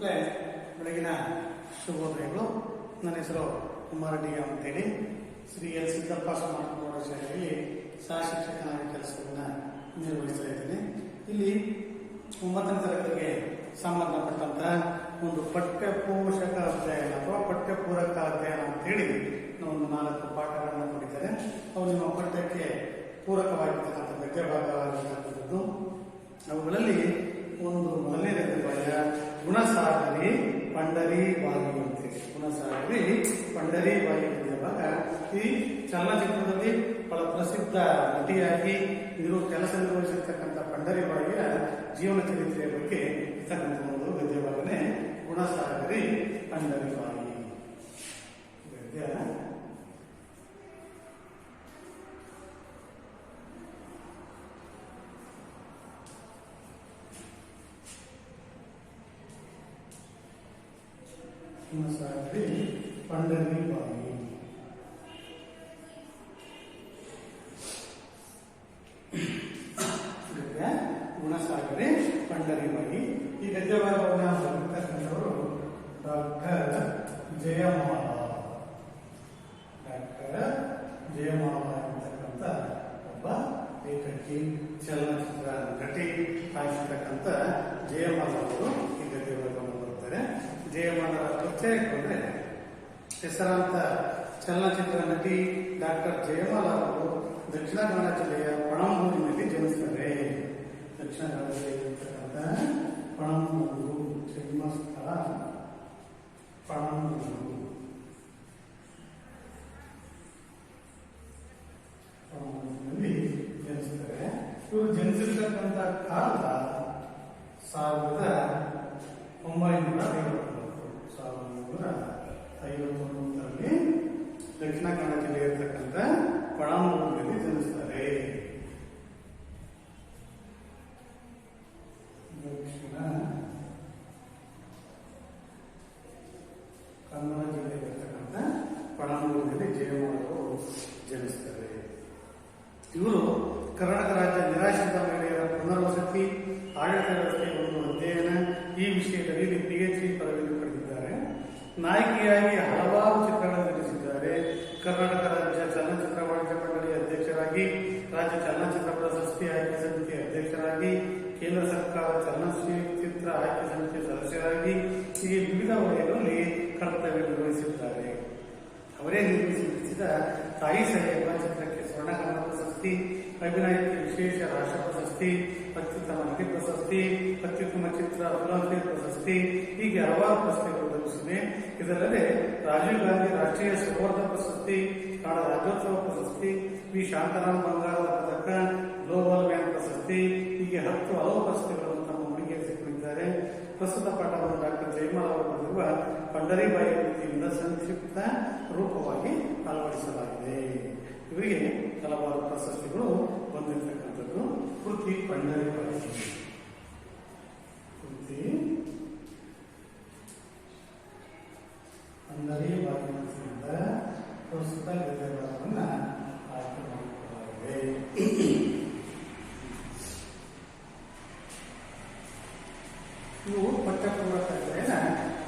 ಮಕ್ಕಳೇ, ಬೆಳಗಿನ ಶುಭೋದಯಗಳು. ನನ್ನ ಹೆಸರು ಕುಮಾರ ಡಿ ಅಂತೇಳಿ ಶ್ರೀ ಎಲ್ ಸಿದ್ದಪ್ಪ ಸ್ಮಾರಕ ಪ್ರೌಢಶಾಲೆಯಲ್ಲಿ ಸಹ ಶಿಕ್ಷಕನಾಗಿ ಕೆಲಸವನ್ನು ನಿರ್ವಹಿಸ್ತಾ ಇದ್ದೀನಿ. ಇಲ್ಲಿ 9ನೇ ತರಗತಿಗೆ ಸಂಬಂಧಪಟ್ಟಂತಹ ಒಂದು ಪಠ್ಯ ಪೋಷಕ ಅಧ್ಯಯನ ಅಥವಾ ಪಠ್ಯ ಪೂರಕ ಅಧ್ಯಯನ ಅಂತೇಳಿ ಒಂದು 4 ಪಾಠಗಳನ್ನು ಕೊಟ್ಟಿದ್ದಾರೆ. ಅವು ನಿಮ್ಮ ಪಠ್ಯಕ್ಕೆ ಪೂರಕವಾಗಿರ್ತಕ್ಕಂಥ ಗದ್ಯ ಭಾಗವಾಗಿರ್ತಕ್ಕಂಥದ್ದು. ಅವುಗಳಲ್ಲಿ ಒಂದು ಮೊದಲನೇ ಗದ್ಯಭಾಗ ಗುಣಸಾಗರಿ ಪಂಡರಿ ಬಾಯಿ ಅಂತೇಳಿ. ಗುಣಸಾಗರಿ ಪಂಡರಿ ಬಾಯಿ ಗದ್ಯಭಾಗ ಈ ಚಲನಚಿತ್ರದಲ್ಲಿ ಬಹಳ ಪ್ರಸಿದ್ಧ ನಟಿಯಾಗಿ ಕೆಲಸ ನಿರ್ವಹಿಸಿರ್ತಕ್ಕಂಥ ಪಂಡರಿ ಬಾಯಿಯ ಜೀವನ ಚರಿತ್ರೆಯ ಬಗ್ಗೆ ಇರ್ತಕ್ಕಂಥ ಒಂದು ಗದ್ಯಭಾಗನೇ ಗುಣಸಾಗರಿ ಪಂಡರಿ ಬಾಯಿ ಗದ್ಯ. ಗುಣಸಾಗರಿ ಪಂಡರಿ ಬಾಯಿ. ಗುಣಸಾಗರಿ ಪಂಡರಿ ಬಾಯಿ. ಈ ಗದ್ಯಭಾಗವನ್ನು ಬರೆದಿರ್ತಕ್ಕಂಥವರು ಡಾಕ್ಟರ್ ಜಯಮಾಲ. ಅಂತಕ್ಕಂಥ ಒಬ್ಬ ಲೇಖಕಿ, ಚಲನಚಿತ್ರ ನಟಿ ಆಗಿರ್ತಕ್ಕಂಥ ಜಯಮಾಲ ಅವರು ಈ ಗದ್ಯಭಾಗವನ್ನು ಬರುತ್ತಾರೆ. ಜಯಮಾಲರ ಪರಿಚಯಕ್ಕೆ ಬಂದರೆ, ಹೆಸರಾಂತ ಚಲನಚಿತ್ರ ನಟಿ ಡಾಕ್ಟರ್ ಜಯಮಾಲ ಅವರು ದಕ್ಷಿಣ ಕನ್ನಡ ಜಿಲ್ಲೆಯ ಪಣಂಬೂರಿನಲ್ಲಿ ಜನಿಸ್ತಾರೆ. ದಕ್ಷಿಣ ಕನ್ನಡ ಜಿಲ್ಲೆಯಲ್ಲಿರ್ತಕ್ಕಂಥ ಪಣಂಬೂರು ಜನ್ಮಸ್ಥಳ ಪಣಂಬೂರಿನಲ್ಲಿ ಜನಿಸ್ತಾರೆ. ಇವರು ಜನಿಸಿರ್ತಕ್ಕಂಥ ಕಾಲ 1959ರಲ್ಲಿ ದಕ್ಷಿಣ ಕನ್ನಡ ಜಿಲ್ಲೆಯಲ್ಲಿರ್ತಕ್ಕಂಥ ಪಣಂಬೂರಿನಲ್ಲಿ ಜನಿಸ್ತಾರೆ. ದಕ್ಷಿಣ ಕನ್ನಡ ಜಿಲ್ಲೆಯಲ್ಲಿರ್ತಕ್ಕಂಥ ಪಣಂಬೂರಿನಲ್ಲಿ ಜಯಮಾಲರು ಜನಿಸ್ತಾರೆ. ಇವರು ಕರ್ನಾಟಕ ರಾಜ್ಯ ನಿರಾಶ್ರಿತ ಮಹಿಳೆಯರ ಪುನರ್ವಸತಿ ಆಡಳಿತ ವ್ಯವಸ್ಥೆ ಒಂದು ಅಧ್ಯಯನ ಈ ವಿಷಯದಲ್ಲಿ PhD ಪದವಿಯನ್ನು ಪಡೆದಿದ್ದಾರೆ. ನಾಯಕಿಯಾಗಿ ಹಲವಾರು ಚಿತ್ರಗಳನ್ನು ನಿರ್ಮಿಸಿದ್ದಾರೆ. ಕರ್ನಾಟಕ ರಾಜ್ಯ ಚಲನಚಿತ್ರ ವಾಣಿಜ್ಯ ಮಂಡಳಿಯ ಅಧ್ಯಕ್ಷರಾಗಿ, ರಾಜ್ಯ ಚಲನಚಿತ್ರ ಪ್ರಶಸ್ತಿ ಆಯ್ಕೆ ಸಮಿತಿ ಅಧ್ಯಕ್ಷರಾಗಿ, ಕೇಂದ್ರ ಸರ್ಕಾರ ಚಲನಚಿತ್ರ ಆಯ್ಕೆ ಸಮಿತಿ ಸದಸ್ಯರಾಗಿ ಹೀಗೆ ವಿವಿಧ ವಲಯಗಳಲ್ಲಿ ಕರ್ತವ್ಯ ನಿರ್ವಹಿಸಿದ್ದಾರೆ. ಅವರೇ ನಿರ್ಮಿಸಿದ ತಾಯಿ ಸಾಹೇಬ ಚಿತ್ರಕ್ಕೆ ಸ್ವರ್ಣ ಕನ್ನಡ ಪ್ರಶಸ್ತಿ, ಅಭಿನಯಕ್ಕೆ ವಿಶೇಷ ರಾಷ್ಟ್ರ ಪ್ರಶಸ್ತಿ, ಅತ್ಯುತ್ತಮ ನಟಿ ಪ್ರಶಸ್ತಿ, ಅತ್ಯುತ್ತಮ ಚಿತ್ರ ಫಿಲ್ಮ್ಫೇರ್ ಪ್ರಶಸ್ತಿ, ಹೀಗೆ ಹಲವಾರು ಪ್ರಶಸ್ತಿಗಳು ಲಭಿಸಿವೆ. ಇದಲ್ಲದೆ ರಾಜೀವ್ ಗಾಂಧಿ ರಾಷ್ಟ್ರೀಯ ಸೌಹಾರ್ದ ಪ್ರಶಸ್ತಿ, ಕನ್ನಡ ರಾಜ್ಯೋತ್ಸವ ಪ್ರಶಸ್ತಿ, ವಿ ಶಾಂತಾರಾಮ್ ಬಂಗಾರದ ಪದಕ, ಗ್ಲೋಬಲ್ ಬ್ಯಾಂಕ್ ಪ್ರಶಸ್ತಿ, ಹೀಗೆ 10 ಹಲವು ಪ್ರಶಸ್ತಿಗಳನ್ನು ತಮ್ಮ ಮುಡಿಗೇರಿಸಿಕೊಂಡಿದ್ದಾರೆ. ಪ್ರಸ್ತುತ ಪಾಠವನ್ನು ಡಾಕ್ಟರ್ ಜಯಮಾಲ ಅವರು ಬರೆದಿರುವ ಪಂಡರಿ ಬಾಯಿ ಕೃತಿಯಿಂದ ಸಂಕ್ಷಿಪ್ತ ರೂಪವಾಗಿ ಅಳವಡಿಸಲಾಗಿದೆ. ಇವರಿಗೆ ಹಲವಾರು ಪ್ರಶಸ್ತಿಗಳು ಬಂದಿರತಕ್ಕಂಥದ್ದು. ಕೃತಿ ಪಂಡರಿ ಬಾಯಿ. ಕೃತಿ ಪಂಡರಿ ಬಾಯಿ ಕೃತಿಯಿಂದ ಪ್ರಸ್ತುತ ಗದ್ಯಭಾಗವನ್ನು ಆಯ್ಕೆ ಮಾಡಿಕೊಳ್ಳಲಾಗಿದೆ. ಇವು ಪಠ್ಯಪೂರಕ ಅಧ್ಯಯನ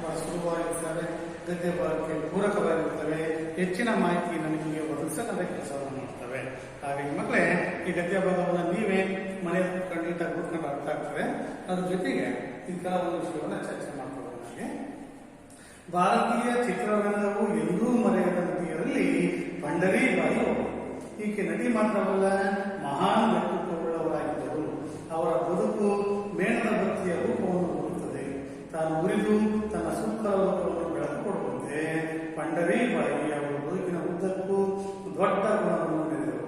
ಬಹಳ ಸುಲಭವಾಗಿರ್ತವೆ, ಗದ್ಯ ಭಾಗಕ್ಕೆ ಪೂರಕವಾಗಿರ್ತವೆ, ಹೆಚ್ಚಿನ ಮಾಹಿತಿಯನ್ನು ನಿಮಗೆ ಒದಗಿಸದ ಕೆಲಸವನ್ನು ಮಾಡ್ತವೆ. ಹಾಗಾಗಿ ಮಕ್ಕಳೇ, ಈ ಗದ್ಯ ಭಾಗವನ್ನು ನೀವೇ ಮನೆ ಖಂಡಿತ ಕೂತ್ಕೊಂಡು ಅರ್ಥ ಆಗ್ತದೆ. ಅದ್ರ ಜೊತೆಗೆ ಈ ಕೆಲವೊಂದು ವಿಷಯವನ್ನು ಚರ್ಚೆ ಮಾಡ್ಕೊಳ್ಳೋಣ. ಹಾಗೆ ಭಾರತೀಯ ಚಿತ್ರರಂಗವು ಎಂದೂ ಮರೆಯದ ನಟಿಯರಲ್ಲಿ ಪಂಡರಿ ಬಾಯಿ ಅವರು. ಈಕೆ ನಟಿ ಮಾತ್ರವಲ್ಲ, ಮಹಾನ್ ವ್ಯಕ್ತಿತ್ವವುಳ್ಳವರಾಗಿದ್ದರು. ಅವರ ಬದುಕು ಮೇಣದ ಭಕ್ತಿಯ ರೂಪವನ್ನು ಹೊಂದುತ್ತದೆ. ತಾನು ಉರಿದು ತನ್ನ ಸುತ್ತಲ ಲೋಕವನ್ನು ಬೆಳಕು ಕೊಡುವಂತೆ ಪಂಡರಿ ಬಾಯಿ ಅವರ ಬದುಕಿನ ಉದ್ದಕ್ಕೂ ದೊಡ್ಡ ಗುಣವನ್ನು ನೆನೆದರು.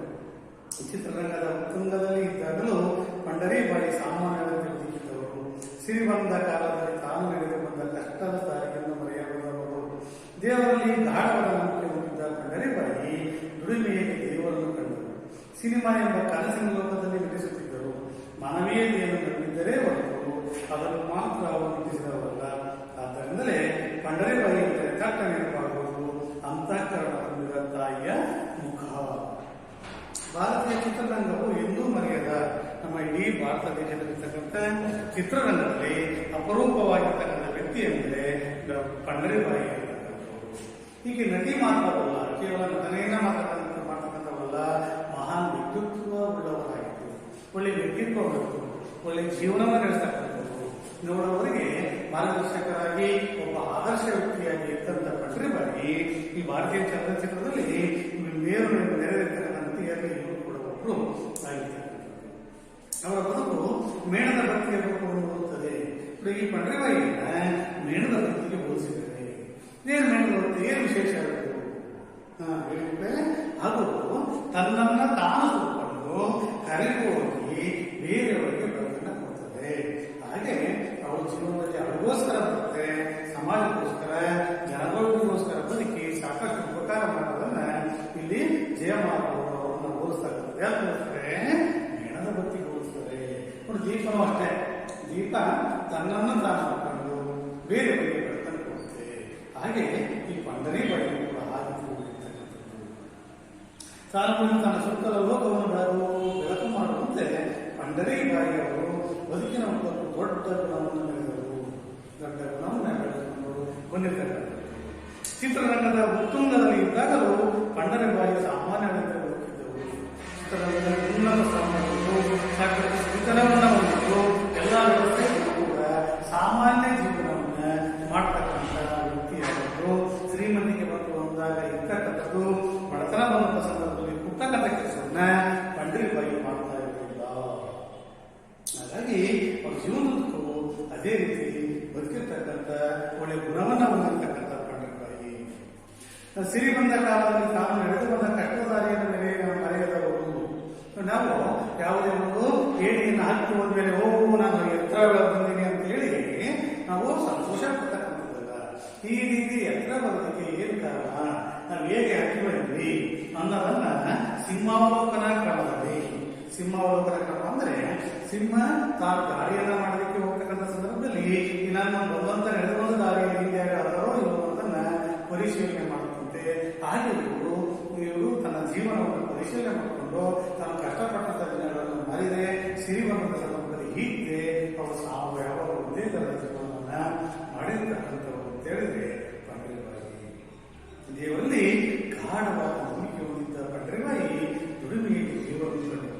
ಚಿತ್ರರಂಗದ ಉತ್ತುಂಗದಲ್ಲಿ ಇದ್ದಾಗಲೂ ಪಂಡರಿ ಬಾಯಿ ಸಾಮಾನ್ಯವಾಗಿ ಬದುಕಿದ್ದವರು. ಸಿರಿಬಂದ ಕಾಲದಲ್ಲಿ ತಾನು ನಡೆದು ಬಂದ ಕಷ್ಟದ ದಾರಿಯನ್ನು ಮರೆಯಬಲ್ಲವರು. ದೇವರಲ್ಲಿ ಗಾಢವಾದ ನಂಬಿಕೆ ಹೊಂದಿದ್ದ ಪಂಡರಿ ಬಾಯಿ ದುಡಿಮೆಯಲ್ಲಿ ದೇವರನ್ನು ಕಂಡರು. ಸಿನಿಮಾ ಎಂಬ ಕನಸಿನ ಲೋಕದಲ್ಲಿ ನಟಿಸುತ್ತಿದ್ದರು. ಮಾನವೀಯತೆಯನ್ನು ನಂಬಿದ್ದರೆ ಹೊರತು ಅದನ್ನು ಮಾತ್ರ ಅವರು ನಟಿಸಿದವರಲ್ಲ. ಆದ್ದರಿಂದಲೇ ಪಂಡರಿ ಬಾಯಿ ಎಂದರೆ ತಕ್ಕ ನೆನಪಾಗುವುದು ಅಂತಃಕರಣ ಹೊಂದಿದ ತಾಯಿಯ ಮುಖ. ಭಾರತೀಯ ಚಿತ್ರರಂಗವು ಎಂದೂ ಮರೆಯದ ನಮ್ಮ ಇಡೀ ಭಾರತ ದೇಶದಲ್ಲಿರ್ತಕ್ಕಂಥ ಚಿತ್ರರಂಗದಲ್ಲಿ ಅಪರೂಪವಾಗಿರ್ತಕ್ಕಂಥ ವ್ಯಕ್ತಿ ಅಂದರೆ ಪಂಡರಿಬಾಯಿ ಆಗಿರತಕ್ಕಂಥವ್ರು. ಹೀಗೆ ನಟಿ ಮಾತ್ರವಲ್ಲ, ಕೇವಲ ನಟನೆಯನ್ನ ಮಾಡ್ತಕ್ಕಂಥವಲ್ಲ, ಮಹಾನ್ ವ್ಯಕ್ತಿತ್ವ ಉಳ್ಳವರಾಗಿತ್ತು, ಒಳ್ಳೆ ವ್ಯಕ್ತಿತ್ವ ಉಳ್ಳವರು, ಒಳ್ಳೆ ಜೀವನವನ್ನು ನಡೆಸ್ತಕ್ಕಂಥವ್ರು, ನೋಡುವವರಿಗೆ ಮಾರ್ಗದರ್ಶಕರಾಗಿ ಒಬ್ಬ ಆದರ್ಶ ವ್ಯಕ್ತಿಯಾಗಿ ಇದ್ದಂಥ ಪಂಡರಿಬಾಯಿ ಈ ಭಾರತೀಯ ಚಲನಚಿತ್ರದಲ್ಲಿ ನೆರೆದಿರ್ತಕ್ಕಂಥ ನಟಿಯರಲ್ಲಿ ಇವರು ಕೂಡ ಒಬ್ಬರು ಆಗಿರ್ತಕ್ಕಂಥದ್ದು. ಅವರ ಬದುಕು ಮೇಣದ ಬತ್ತಿಗೆ ಹೋಗುತ್ತದೆ. ಈ ಪಂಡರಿಬಾಯಿಯನ್ನ ಮೇಣದ ಬತ್ತಿಗೆ ಹೋಲಿಸಿದ್ದಾರೆ. ಏನು ಮೇಣದ ಬತ್ತಿ, ಏನು ವಿಶೇಷ ಅದು ತನ್ನನ್ನ ತಾನು ಸುಟ್ಕೊಂಡು ಕರೆದು ಹೋಗಿ ಬೇರೆಯವರಿಗೆ ಬೆಳಕನ್ನ ಕೊಡ್ತದೆ. ಹಾಗೆ ಅವರ ಜೀವನದಲ್ಲಿ ಅವರಿಗೋಸ್ಕರ ಬರುತ್ತೆ, ಸಮಾಜಕ್ಕೋಸ್ಕರ, ಜನಗಳಿಗೋಸ್ಕರ ಬದುಕಿ ಸಾಕಷ್ಟು ಉಪಕಾರ ಮಾಡೋದನ್ನ ಇಲ್ಲಿ ಜಯಮಾಲ ಅವರನ್ನ ಹೋಲಿಸ್ತಾರೆ. ಯಾಕೋಸ್ಕರ ಮೇಣದ ಬತ್ತಿಗೆ ಹೋಲಿಸ್ತಾರೆ. ನೋಡಿ, ದೀಪನೂ ಅಷ್ಟೇ, ದೀಪ ತನ್ನನ್ನು ತಾನು ಹಾಕೊಂಡು ಬೇರೆಯವರಿಗೆ ಬೆಳಕನ್ನು ಕೊಡುತ್ತೆ. ಹಾಗೆ ಈ ಪಂಡರಿಬಾಯಿ ಕೂಡ ಹಾಗೆ ಹೋಗಿರ್ತಕ್ಕಂಥದ್ದು. ತಾನು ತನ್ನ ಸುತ್ತಲ ಲೋಕವನ್ನು ಬೆಳಕು ಮಾಡುವಂತೆ ಪಂಡರಿಬಾಯಿ ಅವರು ಬದುಕಿನ ಒಂದು ದೊಡ್ಡ ಗುಣವನ್ನು ಬೆಳೆದರು, ದೊಡ್ಡ ಗುಣವನ್ನು ಬೆಳೆದುಕೊಂಡು ಬಂದಿರ್ತಕ್ಕಂಥದ್ದು. ಚಿತ್ರರಂಗದ ಉತ್ತುಂಗದಲ್ಲಿ ಇದ್ದಾಗಲೂ ಪಂಡರಿಬಾಯಿ ಸಾಮಾನ್ಯವಾಗಿ ಬದುಕಿದ್ದರು. ಚಿತ್ರರಂಗದಲ್ಲಿ ಉನ್ನತ ಸ್ಥಾನಗಳು, ಸಾಕಷ್ಟು ಸ್ಥಿತನವನ್ನು ಹೊಂದಿದ್ದು, ಎಲ್ಲ ವ್ಯವಸ್ಥೆಗಳು ಕೂಡ ಸಾಮಾನ್ಯ ಜೀವನವನ್ನ ಮಾಡ್ತಕ್ಕಂಥ ವ್ಯಕ್ತಿಯಾಗಿದ್ದು, ಶ್ರೀಮಂತಿಗೆ ಬಂದು ಬಂದಾಗ ಇರ್ತಕ್ಕಂಥದ್ದು, ಬಡತನ ಬಂದಂಥ ಸಂದರ್ಭದಲ್ಲಿ ಪುಟ್ಟಕ್ಕಂಥ ಕೆಲಸವನ್ನ ಪಂಡರಿಬಾಯಿ ಮಾಡ್ತಾ ಇರಲಿಲ್ಲ. ಹಾಗಾಗಿ ಅವ್ರ ಜೀವನಕ್ಕೂ ಅದೇ ರೀತಿ ಬದುಕಿರ್ತಕ್ಕಂಥ ಒಳ್ಳೆ ಗುಣವನ್ನ ಹೊಂದಿರ್ತಕ್ಕಂಥ ಪಂಡರಿಬಾಯಿ. ಸಿರಿ ಬಂದ ಕಾಲದಲ್ಲಿ ತಾನು ನಡೆದು ಬಂದ ಕಷ್ಟದ ದಾರಿಯನ್ನು ಮರೆಯದವರು. ನಾವು ಯಾವುದೇ ಒಂದು ಏಣಿಯನ್ನು ಹಾಕಿ ಹೋದ್ಮೇಲೆ ನಾನು ಎತ್ತರ ಬಂದೀನಿ ಅಂತ ಹೇಳಿ ನಾವು ಸಂತೋಷ ಪಡ್ತಕ್ಕಂಥದ್ದಲ್ಲ. ಈ ರೀತಿ ಎತ್ತರ ಬರೋದಕ್ಕೆ ಏನು ಕಾರಣ, ನಾವು ಹೇಗೆ ಹಾಕಿ ಬಂದ್ವಿ ಅನ್ನೋದನ್ನ ಸಿಂಹಾವಲೋಕನ ಕ್ರಮದಲ್ಲಿ, ಸಿಂಹಾವಲೋಕನ ಕ್ರಮ ಅಂದ್ರೆ ಸಿಂಹ ತಾನು ದಾರಿಯನ್ನ ಮಾಡೋದಕ್ಕೆ ಹೋಗ್ತಕ್ಕಂಥ ಸಂದರ್ಭದಲ್ಲಿ ನಾನು ಬರುವಂತ ನಡೆದುವಂತ ದಾರಿಯಲ್ಲಿ ಹಿಂದೆ ಆದರೂ ಇರುವುದನ್ನ ಪರಿಶೀಲನೆ ಮಾಡುತ್ತಂತೆ. ಹಾಗೆ ಇವರು ತನ್ನ ಜೀವನವನ್ನು ಪರಿಶೀಲನೆ ಮಾಡಿಕೊಂಡು ತಾನು ಕಷ್ಟಪಟ್ಟಂತ ದಿನಗಳನ್ನು ಮರಿದೆ ಸಿರಿವಂತ ಸಂದರ್ಭದಲ್ಲಿ ಹೀಗೆ ಅವರು ಯಾವ ಉದ್ದೇಶದ ಜೀವನವನ್ನ ಮಾಡಿರ್ತಕ್ಕಂಥವ್ರು ಅಂತ ಹೇಳಿದ್ರೆ ಪಂಡರಿಬಾಯಿ. ದೇವರಲ್ಲಿ ಗಾಢವಾದ ನಂಬಿಕೆ ಹೊಂದಿದ್ದ ಪಂಡರಿಬಾಯಿ ದುಡಿಮೆಯಲ್ಲಿ ದೇವರನ್ನು ಕಂಡು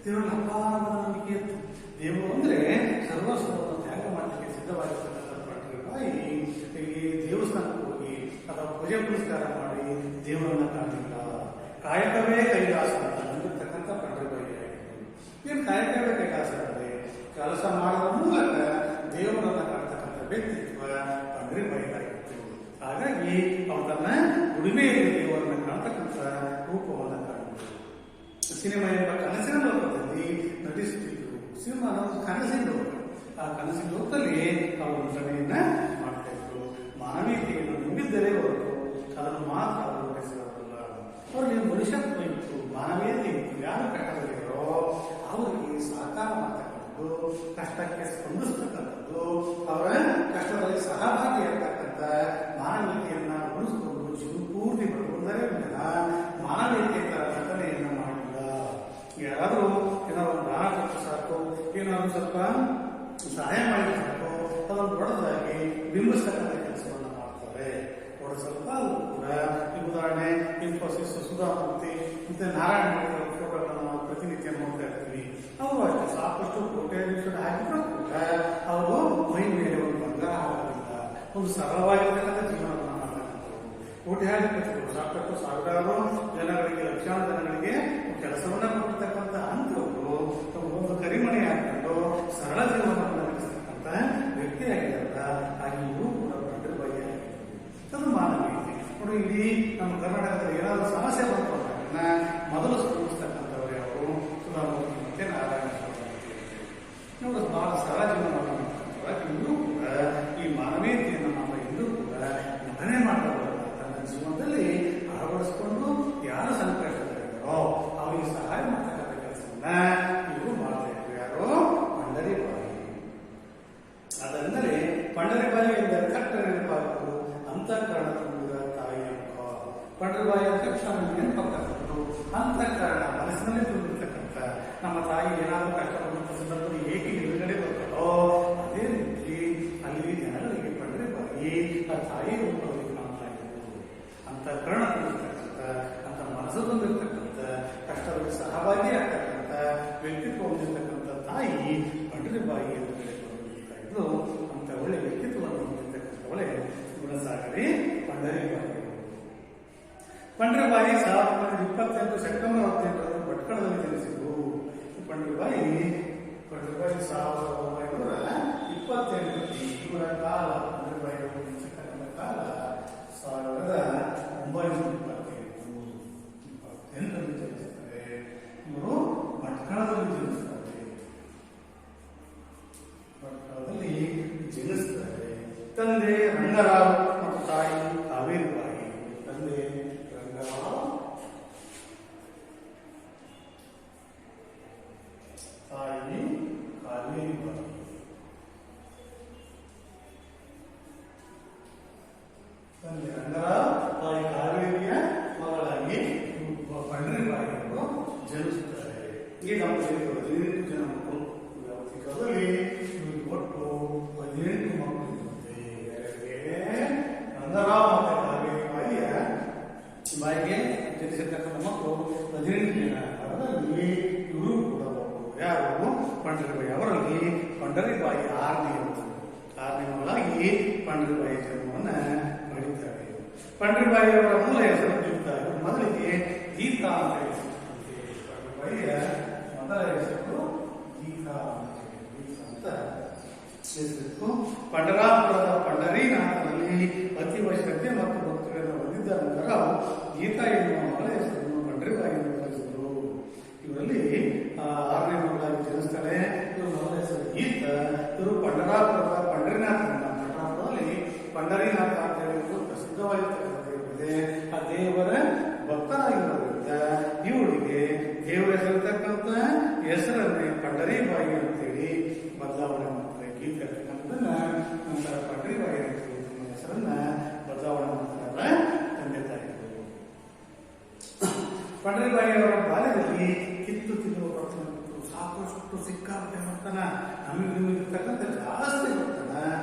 ದೇವರಲ್ಲಿ ಅಪಾರವಾದ ನಂಬಿಕೆ ಇತ್ತು. ದೇವರು ಅಂದ್ರೆ ಸರ್ವಸ್ವವನ್ನು ತ್ಯಾಗ ಮಾಡಲಿಕ್ಕೆ ಸಿದ್ಧವಾಗಿರ್ತಕ್ಕಂಥ ಪಂಡರಿಬಾಯಿ ಈ ದೇವಸ್ಥಾನಕ್ಕೆ ಹೋಗಿ ಅಥವಾ ಪೂಜೆ ಪುರಸ್ಕಾರ ಮಾಡಿ ದೇವರನ್ನ ಕಾಣಲಿಲ್ಲ. ಕಾಯಕವೇ ಕೈಲಾಸ ಅಂತ ನಂಬಿರ್ತಕ್ಕಂಥ ಪಂಡರಿಬಾಯಿ ಆಗಿತ್ತು. ಏನು ಕಾಯಕವೇ ಕೈಲಾಸ ಅಂದರೆ ಕೆಲಸ ಮಾಡುವ ಮೂಲಕ ದೇವರನ್ನ ಕಾಣ್ತಕ್ಕಂಥ ವ್ಯಕ್ತಿತ್ವ ಪಂಡರಿಬಾಯಿ ಆಗಿತ್ತು. ಹಾಗಾಗಿ ಅವರು ತನ್ನ ಉಡುಮೆಯಲ್ಲಿ ದೇವರನ್ನ ಕಾಣ್ತಕ್ಕಂಥ ರೂಪವನ್ನು ಕಾಣಿದ್ರು. ಸಿನಿಮಾ ಎಂಬ ಕನಸಿನ ಲೋಕದಲ್ಲಿ ನಟಿಸುತ್ತಿದ್ದರು. ಸಿನಿಮಾ ಅನ್ನೋದು ಕನಸಿನ ಲೋಕ. ಆ ಕನಸಿನ ಲೋಕದಲ್ಲಿ ಅವರು ನಟನೆಯನ್ನ ಮಾಡ್ತಾ ಇದ್ರು. ಮಾನವೀಯತೆಯನ್ನು ನಂಬಿದ್ದರೆ ಹೊರತು ಅದನ್ನು ಮಾತ್ರ ಅವರು ನಡೆಸಿದವರಲ್ಲ. ಅವರಿಗೆ ಮನುಷ್ಯತ್ವ ಇತ್ತು, ಮಾನವೀಯತೆ ಇತ್ತು. ಯಾರು ಕಷ್ಟದಲ್ಲಿರೋ ಅವರಿಗೆ ಸಹಕಾರ ಮಾಡ್ತಕ್ಕಂಥದ್ದು, ಕಷ್ಟಕ್ಕೆ ಸ್ಪಂದಿಸ್ತಕ್ಕಂಥದ್ದು, ಅವರ ಕಷ್ಟದಲ್ಲಿ ಸಹಭಾಗಿಯಾಗ್ತಕ್ಕಂಥ ಮಾನವೀಯತೆಯನ್ನ ಉಳಿಸಿಕೊಂಡು ಜೀವಪೂರ್ತಿ ಬರುವುದರೇ ವಿನ ಮಾನವೀಯತೆಯಿಂದ ನಟನೆಯನ್ನ ಮಾಡಿಲ್ಲ. ಯಾರಾದರೂ ಏನಾದ್ರು ಒಂದು ದಾನ ಕೊಟ್ಟು ಸಾಕು, ಏನಾದ್ರು ಸ್ವಲ್ಪ ಸಹಾಯ ಮಾಡಿದ್ರೆ ಸಾಕು, ಅದನ್ನು ದೊಡ್ಡದಾಗಿ ಬಿಂಬಿಸ್ತಕ್ಕಂಥ ಕೆಲಸವನ್ನು ಮಾಡ್ತಾರೆ. ಅವರ ಸ್ವಲ್ಪ ಕೂಡ ಈ ಉದಾಹರಣೆ ಇನ್ಫೋಸಿಸ್, ಸುಧಾಮೂರ್ತಿ ಮತ್ತೆ ನಾರಾಯಣ ಫೋಟೋಗಳನ್ನು ನಾವು ಪ್ರತಿನಿತ್ಯ ನೋಡ್ತಾ ಇರ್ತೀವಿ. ಅವರು ಅಷ್ಟೇ ಸಾಕಷ್ಟು ಕೋಟ್ಯಾಧೀಶರು ಹಾಕಿದ್ರು ಕೂಡ ಅವರು ಮೈ ಮೇಲೆ ಒಂದು ಬಂಗಾರ ಹಾಕೋದಿಲ್ಲ. ಒಂದು ಸರಳವಾಗಿರ್ತಕ್ಕಂಥ ಜೀವನವನ್ನು ಮಾಡ್ತಕ್ಕಂಥವ್ರು. ಕೋಟ್ಯಾಧಿಪತಿಗಳು ಸಾಕಷ್ಟು ಸಾವಿರಾರು ಜನಗಳಿಗೆ, ಲಕ್ಷಾಂತರ ಜನಗಳಿಗೆ ಕೆಲಸವನ್ನ ಕೊಟ್ಟಿರ್ತಕ್ಕಂಥ ಅಂಥವರು ಒಂದು ಕರಿಮಣಿ ಹಾಕೊಂಡು ಸರಳ ಜೀವನವನ್ನು ನಡೆಸ್ತಕ್ಕಂಥ ವ್ಯಕ್ತಿಯಾಗಿದ್ದಾರಲ್ಲ. ಹಾಗೆ ಇವರು ಕೂಡ ಪಂಡರಿಬಾಯಿ ಆಗಿತ್ತು. ಅದು ಮಾನವೀಯತೆ. ನೋಡಿ, ಇಲ್ಲಿ ನಮ್ಮ ಕರ್ನಾಟಕದಲ್ಲಿ ಏನಾದರೂ ಸಮಸ್ಯೆ ಬಂದ್ಕೊಂಡಾಗ ಮೊದಲು ಸ್ಪಂದಿಸ್ತಕ್ಕಂಥವ್ರು ಯಾರು? ಸುಧಾಮೂರ್ತಿ ಮತ್ತೆ ನಾರಾಯಣ ಸ್ವಾಮಿ. ನೋಡಿ, ಬಹಳ ಸರಳ ಜೀವನವನ್ನು ಮಾಡ್ತಕ್ಕಂಥವ್ರು. ಇವರು ಕೂಡ ಈ ಮಾನವೀಯತೆಯನ್ನು ನಮ್ಮ ಎಲ್ಲರೂ ಕೂಡ ನಟನೆ ಮಾಡ್ತಾರೆ. ತನ್ನ ಜೀವನದಲ್ಲಿ ಅಳವಡಿಸಿಕೊಂಡು ಯಾರು ಸಂಕಷ್ಟದಲ್ಲಿದ್ದಾರೋ ಅವರಿಗೆ ಸಹಾಯ ಮಾಡ್ತಕ್ಕಂಥ ಕೆಲಸವನ್ನ ಇವರು ಮಾಡ್ತಾ ಇದ್ರು. ಯಾರು? ಪಂಡರಿಬಾಯಿ. ಅದೆಂದರೆ ಪಂಡರಿಬಾಯಿ ಎಂದರೆ ಕಟ್ಟ ನೆನಪಾಗುವುದು ಅಂತಃಕರಣ ತುಂಬಿದ ತಾಯಿ ಅಂಕ. ಪಂಡರಿಬಾಯಿ ಅಂದ ತಕ್ಷಣ ನೆನಪಾಗ್ತಕ್ಕಂಥದ್ದು ಅಂತಃಕರಣ, ಮನಸ್ಸಿನಲ್ಲಿ ತುಂಬಿರ್ತಕ್ಕಂಥ ನಮ್ಮ ತಾಯಿ ಏನಾದರೂ ಕಷ್ಟ ಬಂದಂಥ ಸಂದರ್ಭದಲ್ಲಿ ಹೇಗೆ ಎದುರುಗಡೆ ಬರ್ತದೋ ಅದೇ ರೀತಿ ಅಲ್ಲಿ ಜನಗಳಿಗೆ ಪಂಡರಿಬಾಯಿ ಅಂತ ಕರ್ಣ ತುಂಬಿರ್ತಕ್ಕಂಥ, ಅಂತ ಮನಸ್ಸು ತುಂಬಿರ್ತಕ್ಕಂಥ, ಕಷ್ಟದಲ್ಲಿ ಸಹಭಾಗಿ ಆಗ್ತಕ್ಕಂಥ ವ್ಯಕ್ತಿತ್ವ ಹೊಂದಿರ್ತಕ್ಕಂಥ ತಾಯಿ ಪಂಡ್ರಿಬಾಯಿ ಅಂತ ಹೇಳ್ತಾ ಇದ್ರು. ಅಂತ ಒಳ್ಳೆ ವ್ಯಕ್ತಿತ್ವವನ್ನು ಹೊಂದಿರ್ತಕ್ಕಂಥವಳೆ ಗುಣಸಾಗರಿ ಪಂಡರಿಬಾಯಿ. ಪಂಡ್ರಿಬಾಯಿ 1928 ಸೆಪ್ಟೆಂಬರ್ 18 ಭಟ್ಕಳದಲ್ಲಿ ಜನಿಸಿದ್ರು. ಪಂಡ್ರಿಬಾಯಿ 1928 ಇವರ ಕಾಲ, ಪಂಡ್ರಿಬಾಯಿ ಜನಿಸತಕ್ಕಂಥ ಕಾಲ 1928 ಜನಿಸ್ತಾರೆ. ಇವರು ಭಟ್ಕಳದಲ್ಲಿ ಜನಿಸ್ತಾರೆ. ತಂದೆ ರಂಗರಾವ್ ಮತ್ತು ತಾಯಿ ಕಾವೇರಿಬಾಯಿ. ತಂದೆ ರಂಗರಾವ್, ತಾಯಿ ಕಾವೇರಿಬಾಯಿ. ತಂದೆ ರಂಗರಾವ್, ತಾಯಿ ಕಾವೇರಿಯ ಮಗಳಾಗಿ ಪಂಡ್ರಿಬಾಯಿಯವರು ಜನಿಸುತ್ತಾರೆ. ಈಗ ನಾವು 18 ಜನ ಮಕ್ಕಳು. ಕಾಲದಲ್ಲಿ ಒಟ್ಟು 18 ಮಕ್ಕಳು ಇರುತ್ತೆ. ರಂಗರಾವ್ ಮತ್ತು ಕಾವೇರಿಬಾಯಿಯ ಬಾಯಿಗೆ ಜನಿಸಿರ್ತಕ್ಕಂಥ ಮಕ್ಕಳು 18 ಜನ. ಅದರಲ್ಲಿ ಇವರು ಕೂಡ ಯಾರು ಪಂಡ್ರಿಬಾಯಿ. ಅವರಲ್ಲಿ ಪಂಡರಿಬಾಯಿ 6ನೇ ಮಗಳಾಗಿ ಪಂಡ್ರಿಬಾಯಿ ಜನ್ಮವನ್ನು ಪಡೆಯುತ್ತಾರೆ. ಪಂಡ್ರಿಬಾಯಿಯವರ ಮೂಲ ಹೆಸರು ಗೀತಾ. ಮೊದಲಿಗೆ ಗೀತಾ ಅಂತ ಹೆಸರಿಸುತ್ತೆ. ಪಂಡ್ರಿಬಾಯಿಯ ಮೊದಲ ಹೆಸರು ಗೀತಾ ಅಂತ ಹೆಸರಿತ್ತು. ಪಂಡರಾಪುರದ ಪಂಡರೀನಾಥನಲ್ಲಿ ಅತೀವ ಶ್ರದ್ಧೆ ಮತ್ತು ಭಕ್ತಿಗಳನ್ನು ಹೊಂದಿದ್ದ ನಂತರ ಗೀತಾ ಎನ್ನುವ ಮಗಳ ಹೆಸರನ್ನು ಪಂಡ್ರಿಬಾಯಿ ಎಂದು ಕರೆಸಿದರು. ಇವರಲ್ಲಿ 6ನೇ ಮಗಳಾಗಿ ಜನಿಸ್ತಾಳೆ. ಇವರು ಮೊದಲ ಹೆಸರು ಗೀತ. ಇವರು ಪಂಡರಾಪುರದ ಪಂಡರೀನಾಥದಲ್ಲಿ ಪಂಡರೀನಾಥ ಅಂತ ಹೇಳುವುದು ಪ್ರಸಿದ್ಧವಾಗಿರ್ತಕ್ಕಂಥ ದೇವರಿದೆ. ಆ ದೇವರ ಭಕ್ತರಾಗಿರೋದ್ರಿಂದ ಇವಳಿಗೆ ದೇವರ ಹೆಸರಿರ್ತಕ್ಕಂಥ ಹೆಸರನ್ನೇ ಪಂಡರಿಬಾಯಿ ಅಂತೇಳಿ ಬದಲಾವಣೆ ಮಾಡ್ತಾರೆ. ಗೀತ ಇರ್ತಕ್ಕಂಥದ್ದನ್ನ ನಂತರ ಪಂಡರಿಬಾಯಿ ಹೆಸರನ್ನ ಬದಲಾವಣೆ ಮಾಡ್ತಾರೆ ತಂದೆ ತಾಯಿಗಳು. ಪಂಡರಿಬಾಯಿಯವರ ಬಾಲ್ಯದಲ್ಲಿ ಕಿತ್ತು ತಿನ್ನುವ ಪ್ರಯತ್ನ, ಸಾಕಷ್ಟು ಸಿಕ್ಕಾಪಟ್ಟೆ ಮಾಡ್ತಾನ, ನಮಗಿರ್ತಕ್ಕಂಥ ಜಾಸ್ತಿ ಬರ್ತಾನ.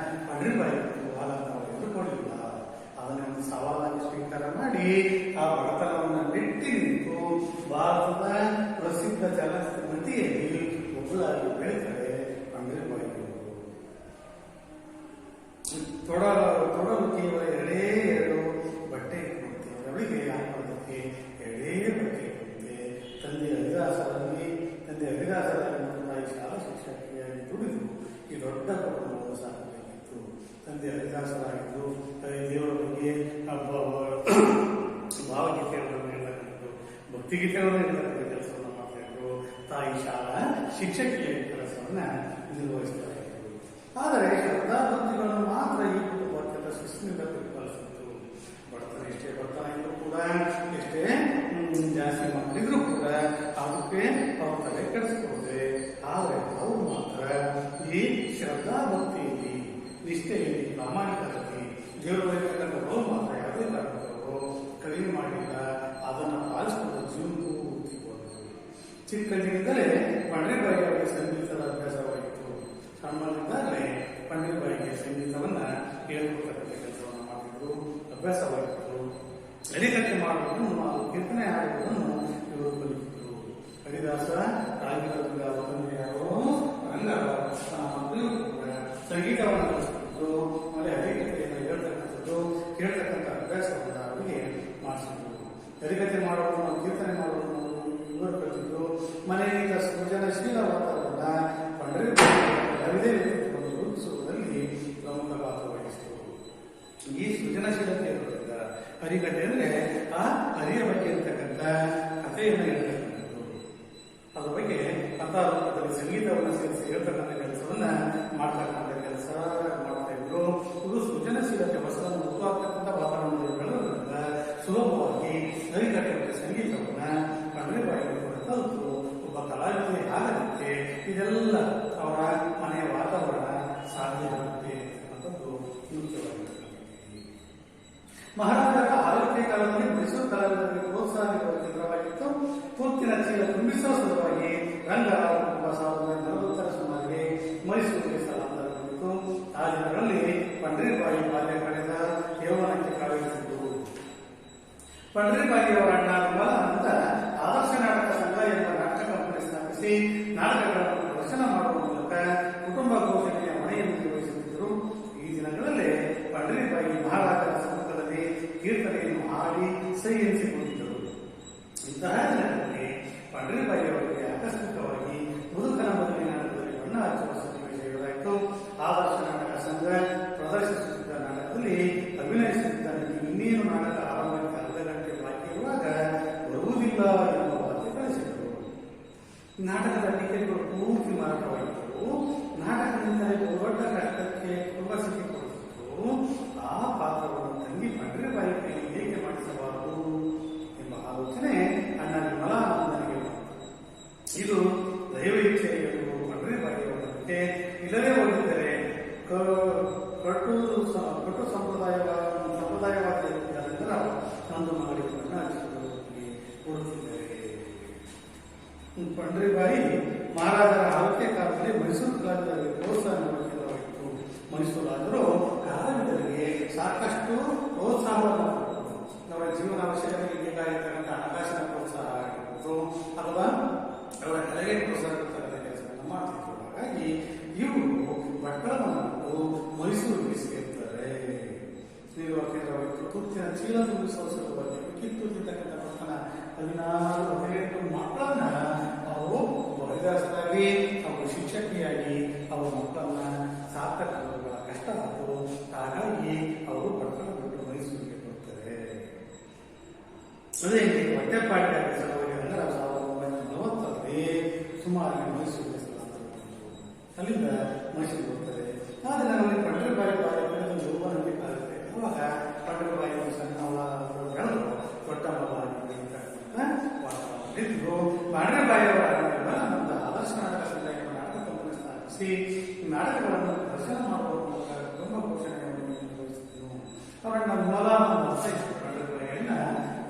ಪಂಡರಿಬಾಯಿ ಹಾಲ ಎದುರುಕೊಳ್ಳಿಲ್ಲ. ಅದನ್ನ ಒಂದು ಸವಾಲಾಗಿ ಸ್ವೀಕಾರ ಮಾಡಿ ಆ ಬಡತನವನ್ನು ಮೆಟ್ಟಿ ನಿಂತು ಭಾರತದ ಪ್ರಸಿದ್ಧ ಚಲನಚಿತ್ರ ನಟಿಯಲ್ಲಿ ಒಬ್ಬಳಾಗಿ ಬೆಳೀತಾರೆ ಪಂಡರಿಬಾಯಿ. ತೊಡಲು ಕೇವಲ 2 ಬಟ್ಟೆ ಇರುತ್ತೆ. ಅವಳಿಗೆ ಹಾಕೋದಕ್ಕೆ 2 ಬಟ್ಟೆ ಇರುತ್ತೆ. ತಂದೆ ಹರಿದಾಸರಾಗಿ ಮತ್ತು ತಾಯಿ ಶಾಲಾ ಶಿಕ್ಷಕಿಯಾಗಿ ದುಡಿದು ಈ ದೊಡ್ಡ ಕುಟುಂಬವನ್ನು ಸಾಕಬೇಕಿತ್ತು. ತಂದೆ ಹರಿದಾಸರಾಗಿದ್ದು ದೇವರ ಬಗ್ಗೆ ಭಾವಗೀತೆಗಳನ್ನು ಹೇಳ್ತಕ್ಕಂಥದ್ದು, ಭಕ್ತಿಗೀತೆಗಳನ್ನು ಹೇಳ್ತಕ್ಕಂಥ ಕೆಲಸವನ್ನು ಮಾಡ್ತಾ ಇದ್ರು. ತಾಯಿ ಶಾಲಾ ಶಿಕ್ಷಕಿಯಾಗಿ ಕೆಲಸವನ್ನ ನಿರ್ವಹಿಸ್ತಾ ಇದ್ರು. ಆದರೆ ಶ್ರದ್ಧಾಭಕ್ತಿಗಳನ್ನು ಮಾತ್ರ ಈ ಕುಟುಂಬ ಅತ್ಯಂತ ಶಿಸ್ತಿನಿಂದ ಪ್ರತಿಪಾಲಿಸಿತ್ತು. ಬಡತನ ಎಷ್ಟೇ ಬಡತನ ಇದ್ರೂ ಕೂಡ, ಎಷ್ಟೇ ಜಾಸ್ತಿ ಮಾಡಿದ್ರು ಕೂಡ ಅದಕ್ಕೆ ಅವ್ರ ತಲೆ ಕೆಡಿಸ್ಕೊಳ್ದೆ. ಆದರೆ ಅವರು ಮಾತ್ರ ಈ ಶ್ರದ್ಧಾಭಕ್ತಿಯಲ್ಲಿ, ನಿಷ್ಠೆಯಲ್ಲಿ, ಪ್ರಾಮಾಣಿಕತೆ, ದೇವರಲ್ಲಿರ್ತಕ್ಕಂಥವರು ಮಾತ್ರ ಯಾವುದೇ ಕಾರಣಕ್ಕೂ ಕಡಿಮೆ ಮಾಡಿಲ್ಲ. ಅದನ್ನು ಪಾಲಿಸಿಕೊಂಡು ಜೀವನಕ್ಕೂ ಉಳಿಸಿಕೊಂಡರು. ಚಿಕ್ಕಂದಿನಿಂದಲೇ ಪಂಡರಿಬಾಯಿ ಅವರಿಗೆ ಸಂಗೀತದ ಅಭ್ಯಾಸವಾಗಿತ್ತು. ಸಣ್ಣದಿದ್ದಾಗಲೇ ಪಂಡರಿಬಾಯಿಗೆ ಸಂಗೀತವನ್ನ ಹೇಳ್ಕೊಡ್ತಕ್ಕಂಥ ಕೆಲಸವನ್ನು ಮಾಡಿದ್ರು, ಅಭ್ಯಾಸವಾಗಿತ್ತು. ಹರಿಕಥೆ ಮಾಡುವುದನ್ನು, ಕೀರ್ತನೆ ಹಾಡುವುದನ್ನು ಇವರು ಕಲಿತಿದ್ರು. ಹರಿದಾಸ ರಾಗಿರೋದ್ರಿಂದ ತಂದೆಯವರು ರಂಗರಾವ್ ಮಕ್ಕಳಿಗೂ ಕೂಡ ಸಂಗೀತವನ್ನು ಕಲಿಸಿದ್ರು. ಆಮೇಲೆ ಹರಿಕಥೆಯನ್ನು ಹೇಳ್ತಕ್ಕಂಥದ್ದು, ಕೇಳ್ತಕ್ಕಂಥ ಅಭ್ಯಾಸವನ್ನು ಅವರಿಗೆ ಮಾಡಿಸಿದ್ರು. ಹರಿಕಥೆ ಮಾಡುವುದನ್ನು, ಕೀರ್ತನೆ ಮಾಡುವುದನ್ನು ಇವರು ಕಲಿತಿದ್ರು. ಮನೆಯಿಂದ ಸೃಜನಶೀಲ ವಾತಾವರಣ ಪಂಡರಿಬಾಯಿ ಯಾವುದೇ ವ್ಯಕ್ತಿತ್ವವನ್ನು ರೂಪಿಸುವುದರಲ್ಲಿ ಪ್ರಮುಖ ಪಾತ್ರ ವಹಿಸಿತು. ಈ ಸೃಜನಶೀಲತೆ ಇರೋದ್ರಿಂದ ಹರಿಕಥೆ ಅಂದ್ರೆ ಆ ಹರಿಯ ಬಗ್ಗೆ ಇರತಕ್ಕಂಥ ಕಥೆಯನ್ನು ಹೇಳ್ತಕ್ಕಂಥದ್ದು, ಅದ್ರ ಬಗ್ಗೆ ಕಥಾರೂಪದಲ್ಲಿ ಸಂಗೀತವನ್ನು ಸೇರಿಸಿ ಹೇಳ್ತಕ್ಕಂಥ ಕೆಲಸವನ್ನ ಮಾಡ್ತಕ್ಕಂಥ ಕೆಲಸ ಮಾಡ್ತಾ ಇದ್ರು. ಇದು ಸೃಜನಶೀಲತೆ ಹೊಸದನ್ನು ಹುಟ್ಟುಹಾಕ್ತಕ್ಕಂಥ ವಾತಾವರಣದಲ್ಲಿ ಬೆಳೆದ್ರಿಂದ ಸುಲಭವಾಗಿ ಹರಿಕಥೆ ಮತ್ತು ಸಂಗೀತವನ್ನ ಪಂಡರಿಬಾಯಿಗಳು ಕೂಡ ಕಲಿತು ಒಬ್ಬ ಕಲಾವಿದೆ ಆಗಲಿಕ್ಕೆ ಇದೆಲ್ಲ ಅವರ ಮನೆಯ ವಾತಾವರಣ ಸಾಧ್ಯ ಆಗುತ್ತೆ ಅನ್ನೋದು ಮುಖ್ಯವಾಗಿರ್ತಕ್ಕಂಥ. ಮಹಾರಾಜರ ಆಳ್ವಿಕೆ ಕಾಲದಲ್ಲಿ ಮೈಸೂರು ಕಲಾವಿದರಿಗೆ ಪ್ರೋತ್ಸಾಹ ನೀಡುವ ಕೇಂದ್ರವಾಗಿತ್ತು. ತುರ್ತಿನ ಚೀಲ ತುಂಬಿಸುವ ಸಲುವಾಗಿ ರಂಗರಾವ್ ಕುಟುಂಬ 1940 ಸುಮಾರಿಗೆ ಮೈಸೂರಿಗೆ ಸ್ಥಳಾಂತರಗೊಂಡಿತು. ಆ ದಿನಗಳಲ್ಲಿ ಪಂಡರಿಬಾಯಿ ಬಾಲ್ಯ ಕಳೆದ ಯೌವನಕ್ಕೆ ಕಾಲಿರಿಸಿದ್ದು. ಪಂಡ್ರಿಬಾಯಿಯವರ ಅಣ್ಣ ವಿಮಲಾನಂದ ಆದರ್ಶ ನಾಟಕ ಸಂಘ ಎಂಬ ನಾಟಕ ಕಂಪನಿ ಸ್ಥಾಪಿಸಿ ನಾಟಕಗಳನ್ನು ಪ್ರದರ್ಶನ ಮಾಡುವ ಮೂಲಕ ಕುಟುಂಬ ಘೋಷಣೆಯ ಹೊಣೆಯನ್ನು ನಿರ್ವಹಿಸುತ್ತಿದ್ದರು. ಈ ದಿನಗಳಲ್ಲಿ ಪಂಡ್ರಿಬಾಯಿ ಮಹಾರಾಜರ ಸಮ್ಮುಖದಲ್ಲಿ ಕೀರ್ತನೆಯನ್ನು ಹಾಡಿ ಸೈ ಎನಿಸಿಕೊಂಡಿದ್ದರು. ಇಂತಹ ದಿನಗಳಲ್ಲಿ ಪಂಡ್ರಿಬಾಯಿಯವರಿಗೆ ಆಕಸ್ಮಿಕವಾಗಿ ಮುದುಕನ ಮದುವೆ ನಾಟಕದಲ್ಲಿ ಬಣ್ಣ ಹಚ್ಚುವ ಸನ್ನಿವೇಶಗಳಾಯಿತು. ಆದರ್ಶ ನಾಟಕ ಸಂಘ ಪ್ರದರ್ಶಿಸುತ್ತಿದ್ದ ನಾಟಕದಲ್ಲಿ ಅಭಿನಯಿಸುತ್ತಿದ್ದ ಇನ್ನೇನು ನಾಟಕ ಆರಂಭಕ್ಕೆ ಅರ್ಧ ಗಂಟೆ ಬಾಕಿ ಇರುವಾಗ ಬರುವುದಿಲ್ಲ ಎಂಬ ವಾರ್ತೆ ಕಳಿಸಿದರು. ನಾಟಕದ ಟಿಕೆಟ್ಗಳು ಪೂರ್ತಿ ಮಾರಾಟವಾಗಿದ್ದವು. ನಾಟಕದಿಂದಲೇ ದೊಡ್ಡ ಕಷ್ಟಕ್ಕೆ ತುಂಬ ಸಿಕ್ಕಿಕೊಂಡಿತ್ತು. ಆ ಪಾತ್ರವನ್ನು ತಂಗಿ ಪಂಡ್ರಿಬಾಯಿ ಕೈಯಲ್ಲಿ ಏಕೆ ಮಾಡಿಸಬಾರದು ಎಂಬ ಆಲೋಚನೆ ಅಣ್ಣ ವಿಮಲಾನಂದನಿಗೆ ಬಂತು. ಇದು ದೈವ ಇಚ್ಛೆ ಎಂದು ಪಂಡ್ರಿಬಾಯಿಯವರಂತೆ ಇಲ್ಲದೆ ಹೋಗಿದ್ದರೆ ಕಟ್ಟು ಸಂಪ್ರದಾಯವಾದ ಒಂದು ಮಾಡಿ ಬಣ್ಣ ಹಚ್ಚಿಕೊಳ್ಳುವುದಕ್ಕೆ ಕೊಡುತ್ತಿದ್ದಾರೆ. ಪಂಡ್ರಿಬಾಯಿ ಮಹಾರಾಜರ ಆಳ್ವಿಕೆ ಕಾಲದಲ್ಲಿ ಮೈಸೂರು ಕಲಾವಿದರಿಗೆ ಪ್ರೋತ್ಸಾಹ ನೀಡಲಾಗಿತ್ತು. ಮೈಸೂರಾದರೂ ಕಲಾವಿದರಿಗೆ ಸಾಕಷ್ಟು ಪ್ರೋತ್ಸಾಹವನ್ನು ಕೊಟ್ಟರು. ಅವರ ಜೀವನ ಅವಶ್ಯಕತೆಗೆ ಬೇಕಾಗಿರ್ತಕ್ಕಂಥ ಹಣಕಾಸಿನ ಪ್ರೋತ್ಸಾಹ ಆಗಿರ್ಬೋದು ಅಥವಾ ಅವರ ಕಲೆಗೆ ಪ್ರೋತ್ಸಾಹ ಕೊಡ್ತಕ್ಕಂಥ ಕೆಲಸವನ್ನು ಮಾಡ್ತಿದ್ರು. ಹಾಗಾಗಿ ಇವರು ಭಟ್ಕಳವನ್ನು ಮೈಸೂರಿಗೆ ಸೇರ್ತಾರೆ. ನಿರ್ವಾಹಕರಾಗಿತ್ತು. ತುತ್ತಿನ ಚೀಲ ತುಂಬಿಸುವ ಸಲುವಾಗಿ ಕಿತ್ತುತ್ತಿರ್ತಕ್ಕಂಥ ಮಕ್ಕಳ 16-18 ಮಕ್ಕಳನ್ನ ಅವರು ಹರಿದಾಸರಾಗಿ ಅವರು ಶಿಕ್ಷಕಿಯಾಗಿ ಅವರ ಮಕ್ಕಳನ್ನ ಸಾರ್ಥಕಗಳ ಕಷ್ಟ ಆಯಿತು. ಹಾಗಾಗಿ ಅವರು ಭಟ್ಕಳ ಬಿಟ್ಟು ಮೈಸೂರಿಗೆ ಬರ್ತಾರೆ. ಅದೇ ಹೊಟ್ಟೆಪಾಡಿಗಾಗಿ ಸಲುವಾಗಿ 1940ರಲ್ಲಿ ಸುಮಾರು ಮೈಸೂರಿಗೆ ಸ್ಥಳಾಂತರಗೊಂಡರು. ಅಲ್ಲಿಂದ ಮೈಸೂರಿಗೆ ಬರ್ತಾರೆ. ಆದರೆ ನಮಗೆ ಪಂಡ್ರಿಬಾಯಿ ಯೌವನಕ್ಕೆ ಕಾಲುತ್ತೆ. ಅವಾಗ ಪಂಡ್ರಿಬಾಯಿ ಸಣ್ಣಗಳು ದೊಡ್ಡ ಮಗಳಿದ್ರು. ಪಂಡ್ರಿಬಾಯಿಯವರ ಒಂದು ಆದರ್ಶ ನಾಟಕ ಸಂಘ ಎಂಬ ನಾಟಕ ಕಂಪನಿ ಸ್ಥಾಪಿಸಿ ನಾಟಕಗಳನ್ನು ಪ್ರದರ್ಶನ ಮಾಡುವ ಮೂಲಕ ಕುಟುಂಬ ಪೋಷಣೆಯನ್ನು ನಿರ್ವಹಿಸಿದರು. ಅವರನ್ನ ವಿಮಲಾನಂದ ಪಂಡ್ರಿಬಾಯಿಯನ್ನ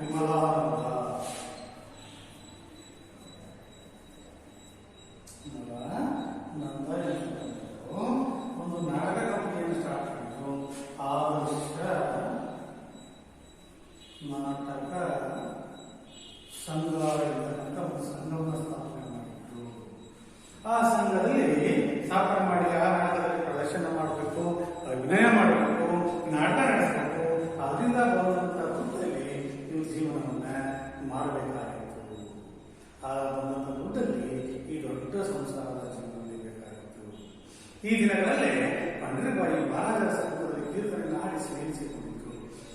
ವಿಮಲಾನಂದ ಒಂದು ನಾಟಕ ಕಂಪನಿಯನ್ನು ಸ್ಟಾರ್ಟ್ ಮಾಡಿದ್ರು. ಆದರ್ಶ ನಾಟಕ ಸಂಘ ಇರತಕ್ಕಂಥ ಒಂದು ಸಂಘವನ್ನು ಸ್ಥಾಪನೆ ಮಾಡಿದ್ರು. ಆ ಸಂಘದಲ್ಲಿ ಸ್ಥಾಪನೆ ಮಾಡಿ ಆ ನಾಟಕದಲ್ಲಿ ಪ್ರದರ್ಶನ ಮಾಡಬೇಕು, ಅಭಿನಯ ಮಾಡಬೇಕು, ನಾಟಕ ನಡೆಸಬೇಕು. ಅದರಿಂದ ಬಂದಂತಹ ದುಡ್ಡಲ್ಲಿ ನೀವು ಜೀವನವನ್ನ ಮಾಡಬೇಕಾಗಿತ್ತು. ಆ ಬಂದಂಥ ದುಡ್ಡಲ್ಲಿ ಈ ದೊಡ್ಡ ಸಂಸಾರದ ಜೀವನ ಬೇಕಾಗಿತ್ತು. ಈ ದಿನಗಳಲ್ಲೇ ಪಂಡ್ರಿಬಾಯಿ ಮಹಾರಾಜರ ಸಮ್ಮುಖದಲ್ಲಿ ಕೀರ್ತನೆಯನ್ನು ಆಡಿಸಿ ನಿಲ್ಲಿಸಿಕೊಂಡಿತ್ತು.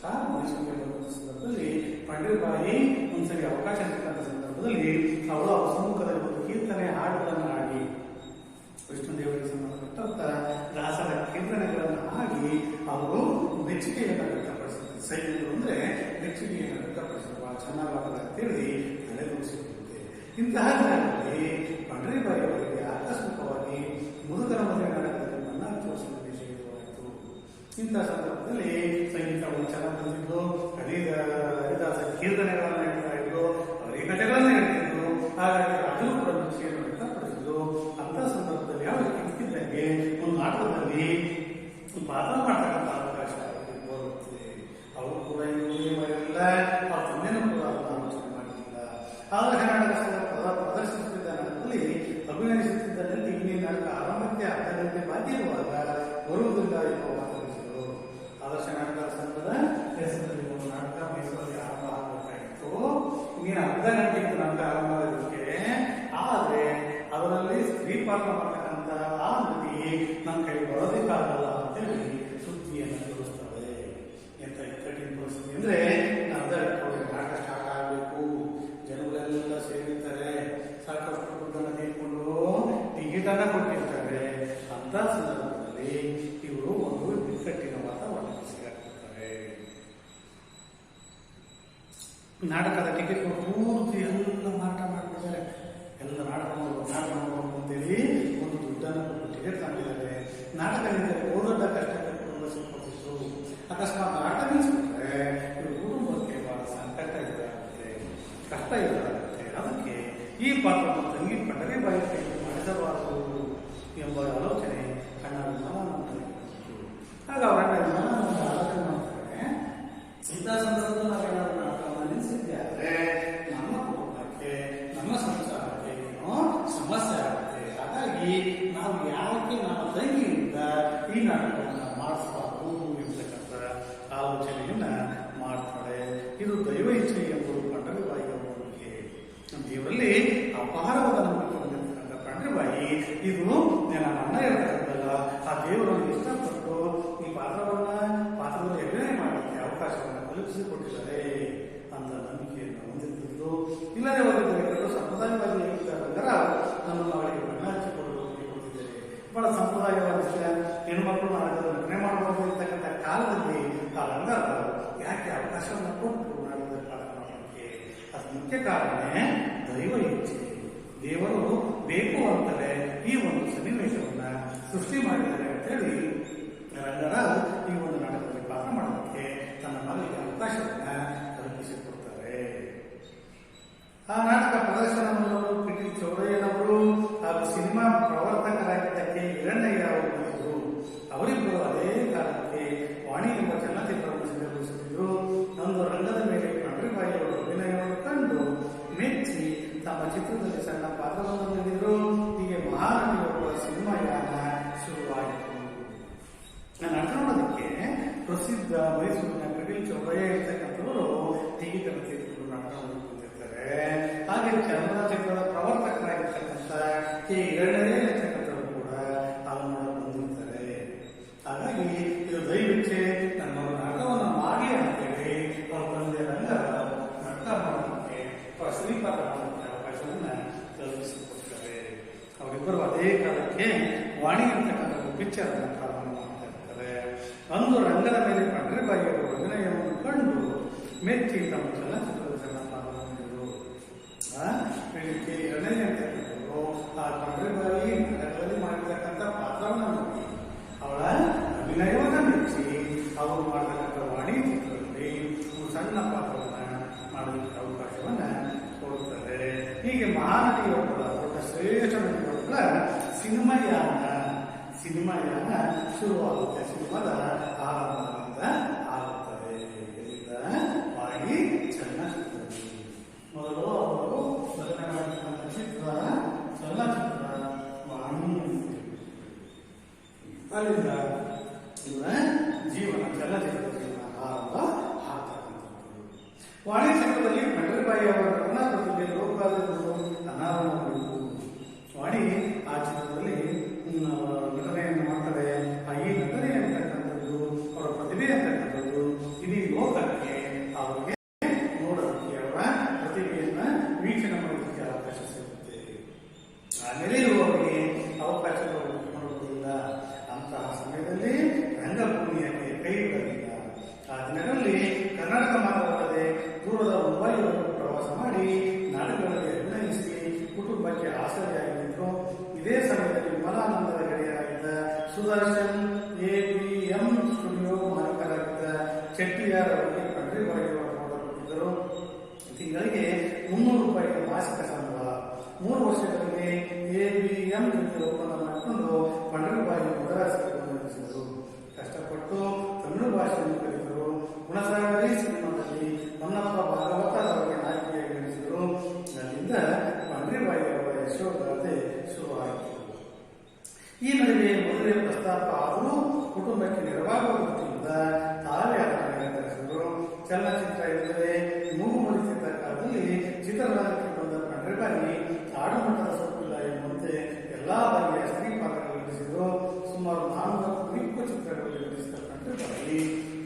ಆ ಮೈಸೂರಿಗೆ ಬರುವಂತಹ ಸಂದರ್ಭದಲ್ಲಿ ಪಂಡ್ರಿಬಾಯಿ ಒಂದ್ಸರಿ ಅವಕಾಶ ಸಿಕ್ಕಂತ ಸಂದರ್ಭದಲ್ಲಿ ಅವಳು ಅವರ ಸಮ್ಮುಖದಲ್ಲಿ ಒಂದು ಕೀರ್ತನೆ ಹಾಡುಗಳನ್ನು ಹಾಡಿ ವಿಷ್ಣುದೇವರಿಗೆ ಸಂಬಂಧಪಟ್ಟಂತ ದಾಸರ ಕೀರ್ತನೆಗಳನ್ನು ಹಾಡಿ ಅವರು ಮೆಚ್ಚುಗೆಯನ್ನು ವ್ಯಕ್ತಪಡಿಸಿದ್ರು. ಸೈನಿಕರು ಅಂದ್ರೆ ಮೆಚ್ಚುಗೆಯನ್ನು ವ್ಯಕ್ತಪಡಿಸಿದ್ರು. ಬಹಳ ಚೆನ್ನಾಗಿ ಅಂತೇಳಿ ತಲೆದೂರಿಸಿಕೊಳ್ಳುತ್ತೆ. ಇಂತಹ ದಿನಗಳಲ್ಲಿ ಪಂಡ್ರಿಬಾಯಿ ಅವರಿಗೆ ಆಕಸ್ಮಿಕವಾಗಿ ಮುದುಕನ ಮದುವೆ ನಾಟಕದಲ್ಲಿ ಬಣ್ಣ ಹಚ್ಚುವ ಸನ್ನಿವೇಶ ಎದುರಾಯಿತು. ಇಂತಹ ಸಂದರ್ಭದಲ್ಲಿ ಸಂಗೀತವನ್ನು ಚೆನ್ನಾಗಿ ಬಂದಿದ್ದು, ಹರಿದಾಸ ಕೀರ್ತನೆಗಳನ್ನು ಹೇಳ್ತಾ ಇದ್ರು, ಅವರಿಗೆ ಕಥೆಗಳನ್ನು ಹೇಳ್ತಿದ್ರು. ಹಾಗಾಗಿ ಅದು ಕೂಡ ರುಚಿಯನ್ನು ವ್ಯಕ್ತಪಡಿಸಿದ್ರು. ಅಂತಹ ಸಂದರ್ಭದಲ್ಲಿ ಯಾವ ಇದ್ದಕ್ಕಿದ್ದಂಗೆ ಒಂದು ನಾಟಕದಲ್ಲಿ ಪಾತ್ರ ಮಾಡ್ತಕ್ಕಂಥ ಅವಕಾಶ ಬರುತ್ತೆ. ಅವರು ಕೂಡ ಇಲ್ಲ, ಅವ್ರ ತಂದೆನೂ ಕೂಡ ಅದನ್ನು ಆಲೋಚನೆ ಮಾಡಲಿಲ್ಲ. ಆದರ್ಶ ನಾಟಕ ಸಂಘ ಪ್ರದರ್ಶಿಸುತ್ತಿದ್ದ ನಾಟಕದಲ್ಲಿ ಅಭಿನಯಿಸುತ್ತಿದ್ದ ನಟಿ ಇನ್ನೇ ನಾಟಕ ಆರಂಭಕ್ಕೆ ಅರ್ಧ ಗಂಟೆ ಬಾಕಿ ಇರುವಾಗ ಬರುವುದಿಲ್ಲ ಎಂಬ ವಾದವಿಸಿದರು. ಆದರ್ಶ ನಾಟಕ ಸಂಘದ ಹೆಸರಲ್ಲಿ ಒಂದು ನಾಟಕ ಮೈಸೂರಲ್ಲಿ ಆರಂಭ ಆಗಬೇಕಾಗಿತ್ತು. ಇನ್ನೇನು ಅರ್ಧ ಗಂಟೆಗೆ ನಾಟಕ ಆರಂಭ ಆಗೋದಕ್ಕೆ, ಆದರೆ ಅದರಲ್ಲಿ ಸ್ತ್ರೀ ಪಾತ್ರ ಮಾಡ್ತಕ್ಕಂಥ ಆ ನಟಿ ನನ್ನ ಕೈ ಬರೋದಕ್ಕಾಗಲ್ಲ ಅಂತೇಳಿ ಸುದ್ದಿಯನ್ನು ತೋರಿಸ್ತದೆ. ಎಂತ ಕಠಿಣ ಪರಿಸ್ಥಿತಿ ಅಂದ್ರೆ ಅರ್ಧ ಗಂಟೆ ನಾಟಕ ಸ್ಟಾರ್ಟ್ ಆಗಬೇಕು, ಜನಗಳೆಲ್ಲ ಸೇರಿರ್ತಾರೆ, ಸಾಕಷ್ಟು ದುಡ್ಡನ್ನು ತೆಗೆದುಕೊಂಡು ಟಿಕೆಟ್ ಅನ್ನ ಕೊಟ್ಟಿರ್ತಾರೆ. ಅಂತ ಸಂದರ್ಭದಲ್ಲಿ ಇವರು ಒಂದು ಬಿಕ್ಕಟ್ಟಿನ ವಾತಾವರಣಕ್ಕೆ ಸಿಗಾಕ್ತಾರೆ. ನಾಟಕದ ಟಿಕೆಟ್ ಪೂರ್ತಿ ಎಲ್ಲ ಮಾರಾಟ ಮಾಡಿಬಿಡ್ತಾರೆ. ಎಲ್ಲ ನಾಟಕ ಮಾಡಬೇಕು ಅಂತೇಳಿ ಒಂದು ದುಡ್ಡನ್ನು ಕೊಟ್ಟು ಟಿಕೆಟ್ ತಗೊಂಡಿದ್ದಾರೆ. ನಾಟಕದಿಂದ ದೊಡ್ಡ ಕಷ್ಟಕ್ಕೆ ಕುಟುಂಬ ಸಿಕ್ಕಿತ್ತು. ಅಕಸ್ಮಾತ್ ನಾಟಕ ನಿಲ್ಲಿಸ್ಬಿಟ್ರೆ ಇವರು ಕುಟುಂಬಕ್ಕೆ ಬಹಳ ಸಂಕಟ ಎದುರಾಗುತ್ತೆ, ಕಷ್ಟ ಎದುರಾಗುತ್ತೆ. ಅದಕ್ಕೆ ಈ ಪಾತ್ರವನ್ನು ತಂಗಿ ಪಂಡ್ರಿಬಾಯಿ ಕೈಯಲ್ಲಿ ಮಾಡಿಸಬಾರದು ಎಂಬ ಆಲೋಚನೆ ಅಣ್ಣ ವಿಮಲಾನಂದನಿಗೆ ಬಂತು. ಆಗ ಅವರಣ್ಣ ವಿಮಲಾನಂದ ಆಲೋಚನೆ ಮಾಡ್ತಾರೆ, ಇಂಥ ಸಂದರ್ಭದಲ್ಲಿ ನಾವೇನಾದ್ರೂ ನಾಟಕವನ್ನು ನಾಟಕವನ್ನು ಮಾಡಿಸಬಾರದು ಎಂಬತಕ್ಕಂಥ ಆಲೋಚನೆಯನ್ನ ಮಾಡ್ತಾಳೆ. ಇದು ದೈವ ಇಚ್ಛೆ ಎಂಬುದು ಪಂಡ್ರಿಬಾಯಿ ಅವರ ನಂಬಿಕೆ. ದೇವರಲ್ಲಿ ಅಪಾರವಾದ ನಂಬಿಕೆ ಹೊಂದಿರತಕ್ಕಂಥ ಪಂಡ್ರಿಬಾಯಿ ಇದು ನನ್ನ ಅಣ್ಣ ಇರತಕ್ಕಂಥಲ್ಲ, ಆ ದೇವರನ್ನು ಇಷ್ಟಪಟ್ಟು ಈ ಪಾತ್ರದಲ್ಲಿ ಅಭಿನಯ ಮಾಡಲಿಕ್ಕೆ ಅವಕಾಶವನ್ನು ಕಲ್ಪಿಸಿಕೊಟ್ಟಿದ್ದಾರೆ ಅಂತ ನಂಬಿಕೆಯನ್ನು ಹೊಂದಿರುತ್ತಿದ್ದು. ಇಲ್ಲದೆ ಹೋಗಿದ್ದರೆ ಸಂಪ್ರದಾಯವಾಗಿ ರಂಗರ ನಮ್ಮನ್ನು ಅವರಿಗೆ ಬಣ್ಣ ಹಚ್ಚಿಕೊಳ್ಳುತ್ತಿದ್ದೇವೆ. ಬಹಳ ಸಂಪ್ರದಾಯವಾದ ಹೆಣ್ಮಕ್ಳು ನಾಟಕದ ನಟನೆ ಮಾಡಬಹುದು ಇರ್ತಕ್ಕಂಥ ಕಾಲದಲ್ಲಿ ಆ ರಂಗರ ಯಾಕೆ ಅವಕಾಶವನ್ನು ಕೊಟ್ಟು ನಾಟಕದ ಕಾಲ ಮಾಡಲಿಕ್ಕೆ? ಅದು ಮುಖ್ಯ ಕಾರಣವೇ ದೈವ ಇಚ್ಛೆ. ದೇವರು ಬೇಕು ಅಂತಲೇ ಈ ಒಂದು ಸನ್ನಿವೇಶವನ್ನ ಸೃಷ್ಟಿ ಮಾಡಿದ್ದಾರೆ ಅಂತೇಳಿ ರಂಗರ ಈ ಒಂದು ನಾಟಕದಲ್ಲಿ ಪಾತ್ರ ಮಾಡಲಿಕ್ಕೆ ತನ್ನ ಮಗಳಿಗೆ ಅವಕಾಶವನ್ನ ಕಲ್ಪಿಸಿಕೊಡ್ತಾರೆ. ಆ ನಾಟಕ ಪ್ರದರ್ಶನವನ್ನು ಪಿಟಿ ಚೌಡಯ್ಯನವರು ಹಾಗೂ ಸಿನಿಮಾ ಪ್ರವರ್ತಕರಾಗಿದ್ದಕ್ಕೆ ಹಿರಣ್ಣಯ್ಯ ಅವರು ಬಂದಿದ್ದರು. ಅವರಿಬ್ಬರು ಅದೇ ಕಾಲಕ್ಕೆ ವಾಣಿ ಎಂಬ ಚಲನಚಿತ್ರವನ್ನು ಸಿದ್ಧಗೊಳಿಸುತ್ತಿದ್ದರು. ಒಂದು ರಂಗದ ಮೇಲೆ ಪಂಡ್ರಿಬಾಯಿ ಅವರ ಅಭಿನಯವನ್ನು ಕಂಡು ಮೆಚ್ಚಿ ತಮ್ಮ ಚಿತ್ರದಲ್ಲಿ ಸಣ್ಣ ಪಾತ್ರವನ್ನು ನೀಡಿದರು. ಹೀಗೆ ಮಹಾನಟಿಯೊಬ್ಬ ಸಿನಿಮಾಯಾನ ಶುರುವಾಯಿತು. ನಟ ನೋಡೋದಕ್ಕೆ ಪ್ರಸಿದ್ಧ ಮೈಸೂರಿನ ಪಿಟಿ ಚೌಡಯ್ಯ ಇರ್ತಕ್ಕಂಥವರು ಟಿಕೆಟ್ ತೆಗೆದುಕೊಂಡು ನಾಟಕವನ್ನು ಕೂತಿರ್ತಾರೆ. ಹಾಗೆ ಚಲನಚಿತ್ರದ ಪ್ರವರ್ತಕರಾಗಿರ್ತಕ್ಕಂಥ ಕೆ ಹಿರಣ್ಣಯ್ಯ ಇರ್ತಕ್ಕಂಥವರು ಕೂಡ ಅದನ್ನು ಬಂದಿರ್ತಾರೆ. ಹಾಗಾಗಿ ಇದು ದಯವಿಚ್ಚೆ ನನ್ನ ನಾಟಕವನ್ನು ಮಾಡಿ ಅಂತೇಳಿ ಅವ್ರ ತಂದೆ ರಂಗ ನಾಟಕ ಮಾಡೋದಕ್ಕೆ ಶ್ರೀಪಾದ ಮಾಡೋದಕ್ಕೆ ಅವಕಾಶವನ್ನ ಕಲ್ಪಿಸಿಕೊಡ್ತಾರೆ. ಅವರಿಬ್ಬರು ಅದೇ ಕಾಲಕ್ಕೆ ವಾಣಿ ಅಂತಕ್ಕಂಥ ಪಿಕ್ಚರ್ ಪ್ರಾರಂಭ ಮಾಡ್ತಾ ಇರ್ತಾರೆ. ಅಂದು ರಂಗದ ಮೇಲೆ ಪಂಡ್ರಿಬಾಯಿ ಅವರ ಅಭಿನಯವನ್ನು ಕಂಡು ಮೆಚ್ಚಿ ತಮ್ಮ ಚಲನಚಿತ್ರದ ಸಣ್ಣ ಪಾತ್ರ ನೀಡಿದರು. ಹಿರಣ್ಣಯ್ಯ ಅಂತಕ್ಕಂಥವರು ಆ ಪಂಡ್ರಿಬಾಯಿ ನಾಟಕದಲ್ಲಿ ಮಾಡಿರ್ತಕ್ಕಂಥ ಪಾತ್ರವನ್ನು ನೋಡಿ ಅವಳ ಅಭಿನಯವನ್ನು ಮೆಚ್ಚಿ ಅವರು ಮಾಡತಕ್ಕಂಥ ವಾಣಿ ಚಿತ್ರದಲ್ಲಿ ಸಣ್ಣ ಪಾತ್ರವನ್ನು ಮಾಡಲಿಕ್ಕೆ ಅವಕಾಶವನ್ನ ಕೊಡುತ್ತಾರೆ. ಹೀಗೆ ಮಹಾನಟಿಯೊಬ್ಬರ ದೊಡ್ಡ ಶ್ರೇಷ್ಠ ನಟಿಯೊಬ್ಬರ ಸಿನಿಮಾಯಾನ ಶುರುವಾಗುತ್ತೆ. ಸಿನಿಮಾದ ಆರಂಭದಿಂದ ಆಗುತ್ತದೆ. ಇದರಿಂದ ವಾಣಿ ಚಲನಚಿತ್ರದಲ್ಲಿ ಮೊದಲು ಅವರು ರಚನೆ ಮಾಡಿರ್ತಕ್ಕಂಥ ಚಲನಚಿತ್ರ ವಾಣಿ. ಅಲ್ಲಿಂದ ಇವರ ಚಲನಚಿತ್ರ ಜೀವನ ಆರಂಭ ಆಗ್ತಕ್ಕಂಥದ್ದು. ವಾಣಿ ಚಿತ್ರದಲ್ಲಿ ಪಂಡ್ರಿಬಾಯಿ ಅವರ ರತ್ನ ಪ್ರತಿಭೆ ಲೋಕಪಾಲರು ಅನಾವರಣಗೊಂಡಿತು. ವಾಣಿ ಆ ಚಿತ್ರದಲ್ಲಿ ನಟನೆಯನ್ನು ಮಾಡ್ತಾರೆ. ಈ ನಟನೆ ಅಂತಕ್ಕಂಥದ್ದು ಅವರ ಪ್ರತಿಭೆ ಅಂತಕ್ಕಂಥದ್ದು ಇಡೀ ಲೋಕಕ್ಕೆ ಅವರಿಗೆ ನೋಡೋದಕ್ಕೆ ಅವರ ಪ್ರತಿಭೆಯನ್ನ ವೀಕ್ಷಣೆ ಮಾಡೋದಕ್ಕೆ ಅವಕಾಶ ಸಿಗುತ್ತೆ. ಆಮೇಲೆ ಅವರಿಗೆ ಅವಕಾಶ ಮಾಡುವುದಿಲ್ಲ. ಅಂತಹ ಸಮಯದಲ್ಲಿ ರಂಗಭೂಮಿಯಕ್ಕೆ ಕೈ ಬಿಡಲಿಲ್ಲ. ಆ ದಿನಗಳಲ್ಲಿ ಕರ್ನಾಟಕ ಮಾತ್ರವಲ್ಲದೆ ದೂರದ ಮುಂಬೈವರೆಗೂ ಪ್ರವಾಸ ಮಾಡಿ ನಾಟಕಗಳಲ್ಲಿ ಅಭಿನಯಿಸಿ ಕುಟುಂಬಕ್ಕೆ ಆಸರೆಯಾಗಿದ್ದರು. ಇದೇ ಸಮಯದಲ್ಲಿ ವಿಮಲಾನಂದರ ಗೆಳೆಯರಾಗಿದ್ದ ಸುದರ್ಶನ್ ABM ಸ್ಟುಡಿಯೋ ಮಾಲೀಕರಾಗಿದ್ದ ಚೆಟ್ಟಿಯಾರ್ ಅವರಿಗೆ ಪಂಡ್ರಿಬಾಯಿ ಅವರು ಮಾಡಿಕೊಟ್ಟಿದ್ದರು. ತಿಂಗಳಿಗೆ ₹300 ಮಾಸಿಕ ಸಂಬಳ. 3 ವರ್ಷಗಳಲ್ಲಿ ABM ಜೊತೆ ಒಪ್ಪಂದ ಮಾಡಿಕೊಂಡು ಪಂಡ್ರಿಬಾಯಿ ಮದ್ರಾಸಿಗೆ ಬಂದಿಳಿಸಿದರು. ಕಷ್ಟಪಟ್ಟು ತಮಿಳು ಭಾಷೆಯನ್ನು ಕಲಿತರು. ಗುಣಸಾಗರಿ ಸಿನಿಮಾದಲ್ಲಿ ಹೊನ್ನಪ್ಪ ಭಾಗವತ ಅವರಿಗೆ ನಾಯಕಿಯಾಗಿ ನಟಿಸಿದರು. ಅಲ್ಲಿಂದ ಪಂಡ್ರಿಬಾಯಿ ಅವರ ಯಶೋಗಾಥೆ ಶುರುವಾಯಿತು. ಈ ನಡುವೆ ಮದುವೆ ಪ್ರಸ್ತಾಪ ಆದರೂ ಕುಟುಂಬಕ್ಕೆ ನೆರವಾಗುವ ದೃಷ್ಟಿಯಿಂದ ತಾವೇ ಅದನ್ನು ನಿರ್ಧರಿಸಿದರು. ಚಲನಚಿತ್ರ ಎಂದರೆ ಮೂಗುಮುಡಿ ಚಿತ್ರ ಕಾಲದಲ್ಲಿ ಚಿತ್ರರಂಗಕ್ಕೆ ಬಂದ ಪಂಡ್ರಿಬಾಯಿ ಆಡುಮಟ್ಟದ ಸೊಪ್ಪಿಲ್ಲ ಎಂಬಂತೆ ಎಲ್ಲಾ ಬಗೆಯ ಸ್ತ್ರೀ ಪಾತ್ರಗಳು ನಟಿಸಿದರು. ಸುಮಾರು 420 ಚಿತ್ರಗಳಲ್ಲಿ ನಟಿಸಿದ ಪಂಡ್ರಿಬಾಯಿ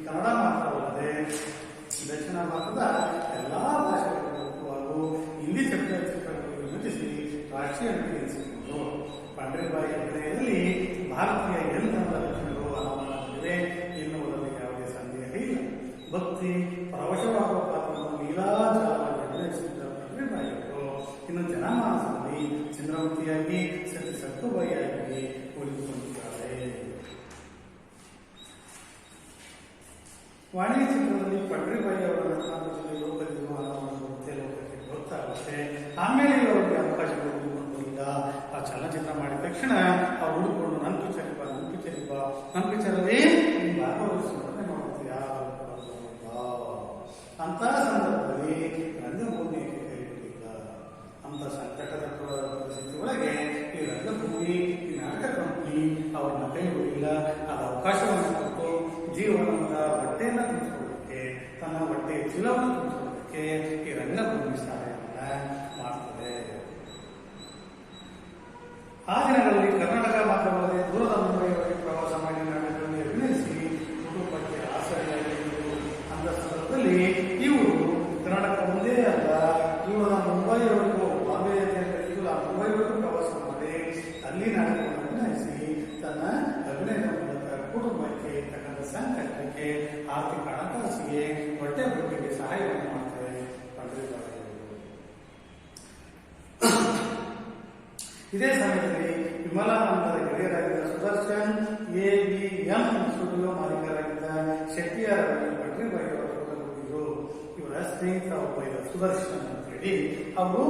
ಕನ್ನಡ ಮಾತ್ರವಲ್ಲದೆ ದಕ್ಷಿಣ ಭಾರತದ ಎಲ್ಲಾ ಭಾಷೆಗಳನ್ನು ಹಾಗೂ ಹಿಂದಿ ಚಲನಚಿತ್ರಗಳಲ್ಲಿ ನಟಿಸಿ ರಾಷ್ಟ್ರೀಯ ನಟಿ ಎನಿಸಿಕೊಂಡರು. ಪಂಡ್ರಿಬಾಯಿ ಅಭಿನಯದಲ್ಲಿ ಭಾರತೀಯ ಎಂಥವರ ಲಕ್ಷಣಗಳು ಅನಾವರಣಗೊಂಡಿವೆ ಎನ್ನುವುದರಲ್ಲಿ ಯಾವುದೇ ಸಂದೇಹ ಇಲ್ಲ. ಭಕ್ತಿ ಪರವಶವಾಗುವ ಪಾತ್ರವನ್ನು ಲೀಲಾಜಾಲವಾಗಿ ಅಭಿನಯಿಸಿದ್ದ ಪಂಡ್ರಿಬಾಯಿ ಅವರು ಇನ್ನು ಜನಮಾನಸದಲ್ಲಿ ಚಂದ್ರವತಿಯಾಗಿ ಸತ್ತುಬಾಯಿಯಾಗಿ ಉಳಿದುಕೊಂಡಿದ್ದಾರೆ. ವಾಣಿ ಚಿತ್ರದಲ್ಲಿ ಪಂಡ್ರಿಬಾಯಿ ಅವರ ನಟನಾಟಕದಲ್ಲಿ ಲೋಕದಿರುವ ಲೋಕಕ್ಕೆ ಗೊತ್ತಾಗುತ್ತೆ. ಆಮೇಲೆ ಅವರಿಗೆ ಅವಕಾಶಗಳು ಹುಡುಕೊಂಡಿಲ್ಲ. ಆ ಚಲನಚಿತ್ರ ಮಾಡಿದ ತಕ್ಷಣ ಅವ್ರು ಹುಡುಕೊಂಡು ನನ್ನ ಪಿಕ್ಚರಲ್ಲಿ ಭಾಗವಹಿಸಿ ನಟನೆ ಮಾಡುತ್ತೀಯಾ ಅಂತ ಸಂದರ್ಭದಲ್ಲಿ ರಂಗಭೂಮಿಗೆ ಕೈ ಬಿಟ್ಟಿಲ್ಲ. ಅಂತ ಸಂಕಟದ ಪರಿಸ್ಥಿತಿ ಒಳಗೆ ಈ ರಂಗಭೂಮಿ, ಈ ನಾಟಕ ಕಂಪನಿ ಅವ್ರನ್ನ ಕೈ ಬಿಡಲಿಲ್ಲ. ಅದು ಅವಕಾಶ ಆ ದಿನಗಳಲ್ಲಿ ಕರ್ನಾಟಕ ಮಾತ್ರವಲ್ಲದೆ ದೂರದ ಮುಂಬೈಯವರೆಗೆ ಪ್ರವಾಸ ಮಾಡಿ ನಾಟಕಗಳಲ್ಲಿ ಅಭಿನಯಿಸಿ ಕುಟುಂಬಕ್ಕೆ ಆಸರೆಯಾಗಿದ್ದರು. ಅಂತ ಸಂದರ್ಭದಲ್ಲಿ ಇವರು ಕರ್ನಾಟಕ ಒಂದೇ ಅಲ್ಲ, ಇವರು ಮುಂಬೈಯವರೆಗೂ ಬಾಂಬೆ ಮುಂಬೈವರೆಗೂ ಪ್ರವಾಸ ಮಾಡಿ ಅಲ್ಲಿ ನಾಟಕವನ್ನು ಅಭಿನಯಿಸಿ ತನ್ನ ಅಭಿನಯದ ಮೂಲಕ ಕುಟುಂಬಕ್ಕೆ ಇರ್ತಕ್ಕಂಥ ಸಂಕಷ್ಟಕ್ಕೆ ಆರ್ಥಿಕ ಹಣಕಾಸಿಗೆ ಹೊಟ್ಟೆ ಬಟ್ಟೆಗೆ ಸಹಾಯವನ್ನು ಮಾಡ್ತಾರೆ ಪಂಡಿತರಾಜರು. ಇದೇ ಸಮಯದಲ್ಲಿ ವಿಮಲಾನಂದರ ಗೆಳೆಯರಾಗಿದ್ದ ಸುದರ್ಶನ್ AVM ಸ್ಟುಡಿಯೋ ಮಾಲೀಕರಾಗಿದ್ದ ಶೆಟ್ಟಿಯಾರ ಪಂಡ್ರಿಬಾಯಿ ಅವರ ಹೋಗಿದ್ರು. ಇವರ ಸ್ನೇಹಿತರ ಒಬ್ಬ ಇದ್ದ ಸುದರ್ಶನ್ ಅಂತ ಹೇಳಿ ಅವರು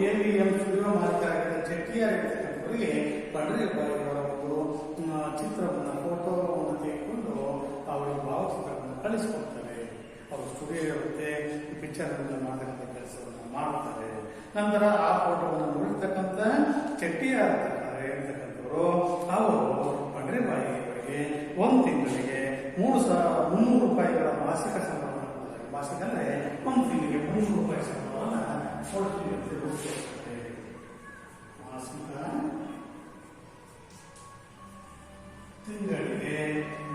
AVM ಸ್ಟುಡಿಯೋ ಮಾಲೀಕರಾಗಿದ್ದ ಶೆಟ್ಟಿಯಾರ ಇರ್ತಕ್ಕಂಥವರಿಗೆ ಪಂಡ್ರಿಬಾಯಿ ಅವರ ಒಂದು ಚಿತ್ರವನ್ನು ಫೋಟೋವನ್ನು ತೆಗೆದುಕೊಂಡು ಅವರು ಭಾವಚಿತ್ರವನ್ನು ಕಳಿಸಿಕೊಡ್ತಾರೆ. ಅವರು ಸ್ಟುಡಿಯೋ ಇರುತ್ತೆ, ಪಿಕ್ಚರ್ ಮಾಡತಕ್ಕಂಥ ಕೆಲಸವನ್ನು ಮಾಡ್ತಾರೆ. ನಂತರ ಆ ಫೋಟೋವನ್ನು ನೋಡಿರ್ತಕ್ಕಂಥ ಚೆಟ್ಟಿಯಾರ್ ಇರ್ತಕ್ಕಂಥವರು ಅವರು ಪಂಡ್ರಿಬಾಯಿ ಅವರಿಗೆ ಒಂದು ತಿಂಗಳಿಗೆ 3,300 ರೂಪಾಯಿಗಳ ಮಾಸಿಕ ಸಂಬಳವನ್ನು ಕೊಡ್ತಾರೆ. ಮಾಸಿಕ ಅಂದ್ರೆ ಒಂದು ತಿಂಗಳಿಗೆ 300 ರೂಪಾಯಿ ಸಂಬಳವನ್ನು ಕೊಡ್ತೀವಿ ಅಂತ ಗೊತ್ತಿರ್ತದೆ. ಮಾಸಿಕ ತಿಂಗಳಿಗೆ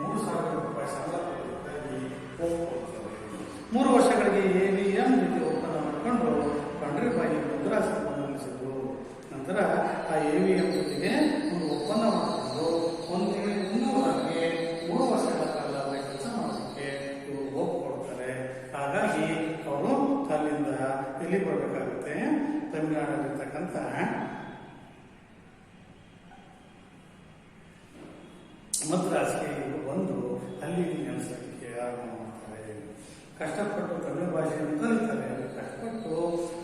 3,000 ರೂಪಾಯಿ ಸಂಬಳ ಕೊಡ್ತಾರೆ. 3 ವರ್ಷಗಳಿಗೆ AVM ಜೊತೆ ಒಪ್ಪಂದ ಮಾಡಿಕೊಂಡು ಪಂಡ್ರಿಬಾಯಿ ಮದ್ರಾಸನ್ನು ನಿಲ್ಲಿಸಿದ್ರು. ನಂತರ ಆ AVM ಜೊತೆಗೆ ಒಂದು ಒಪ್ಪಂದ ಮಾಡಿಕೊಂಡು ಒಂದು ತಿಂಗಳಿಗೆ 300ಕ್ಕೆ 3 ವರ್ಷಗಳ ಕಾಲ ಅವರಿಗೆ ಕೆಲಸ ಮಾಡೋದಕ್ಕೆ ಇವರು ಒಪ್ಪಿಕೊಡ್ತಾರೆ. ಹಾಗಾಗಿ ಅವರು ಅಲ್ಲಿಂದ ಎಲ್ಲಿ ಬರಬೇಕಾಗುತ್ತೆ, ತಮಿಳುನಾಡಲ್ಲಿರ್ತಕ್ಕಂಥ ಮದ್ರಾಸ್ಗೆ ಇವರು ಬಂದು ಅಲ್ಲಿ ನೆಲೆಸಲಿಕ್ಕೆ ಆರಂಭ ಮಾಡ್ತಾರೆ. ಕಷ್ಟಪಟ್ಟು ತಮಿಳು ಭಾಷೆಯನ್ನು ಕಲಿತಾರೆ. ಕಷ್ಟಪಟ್ಟು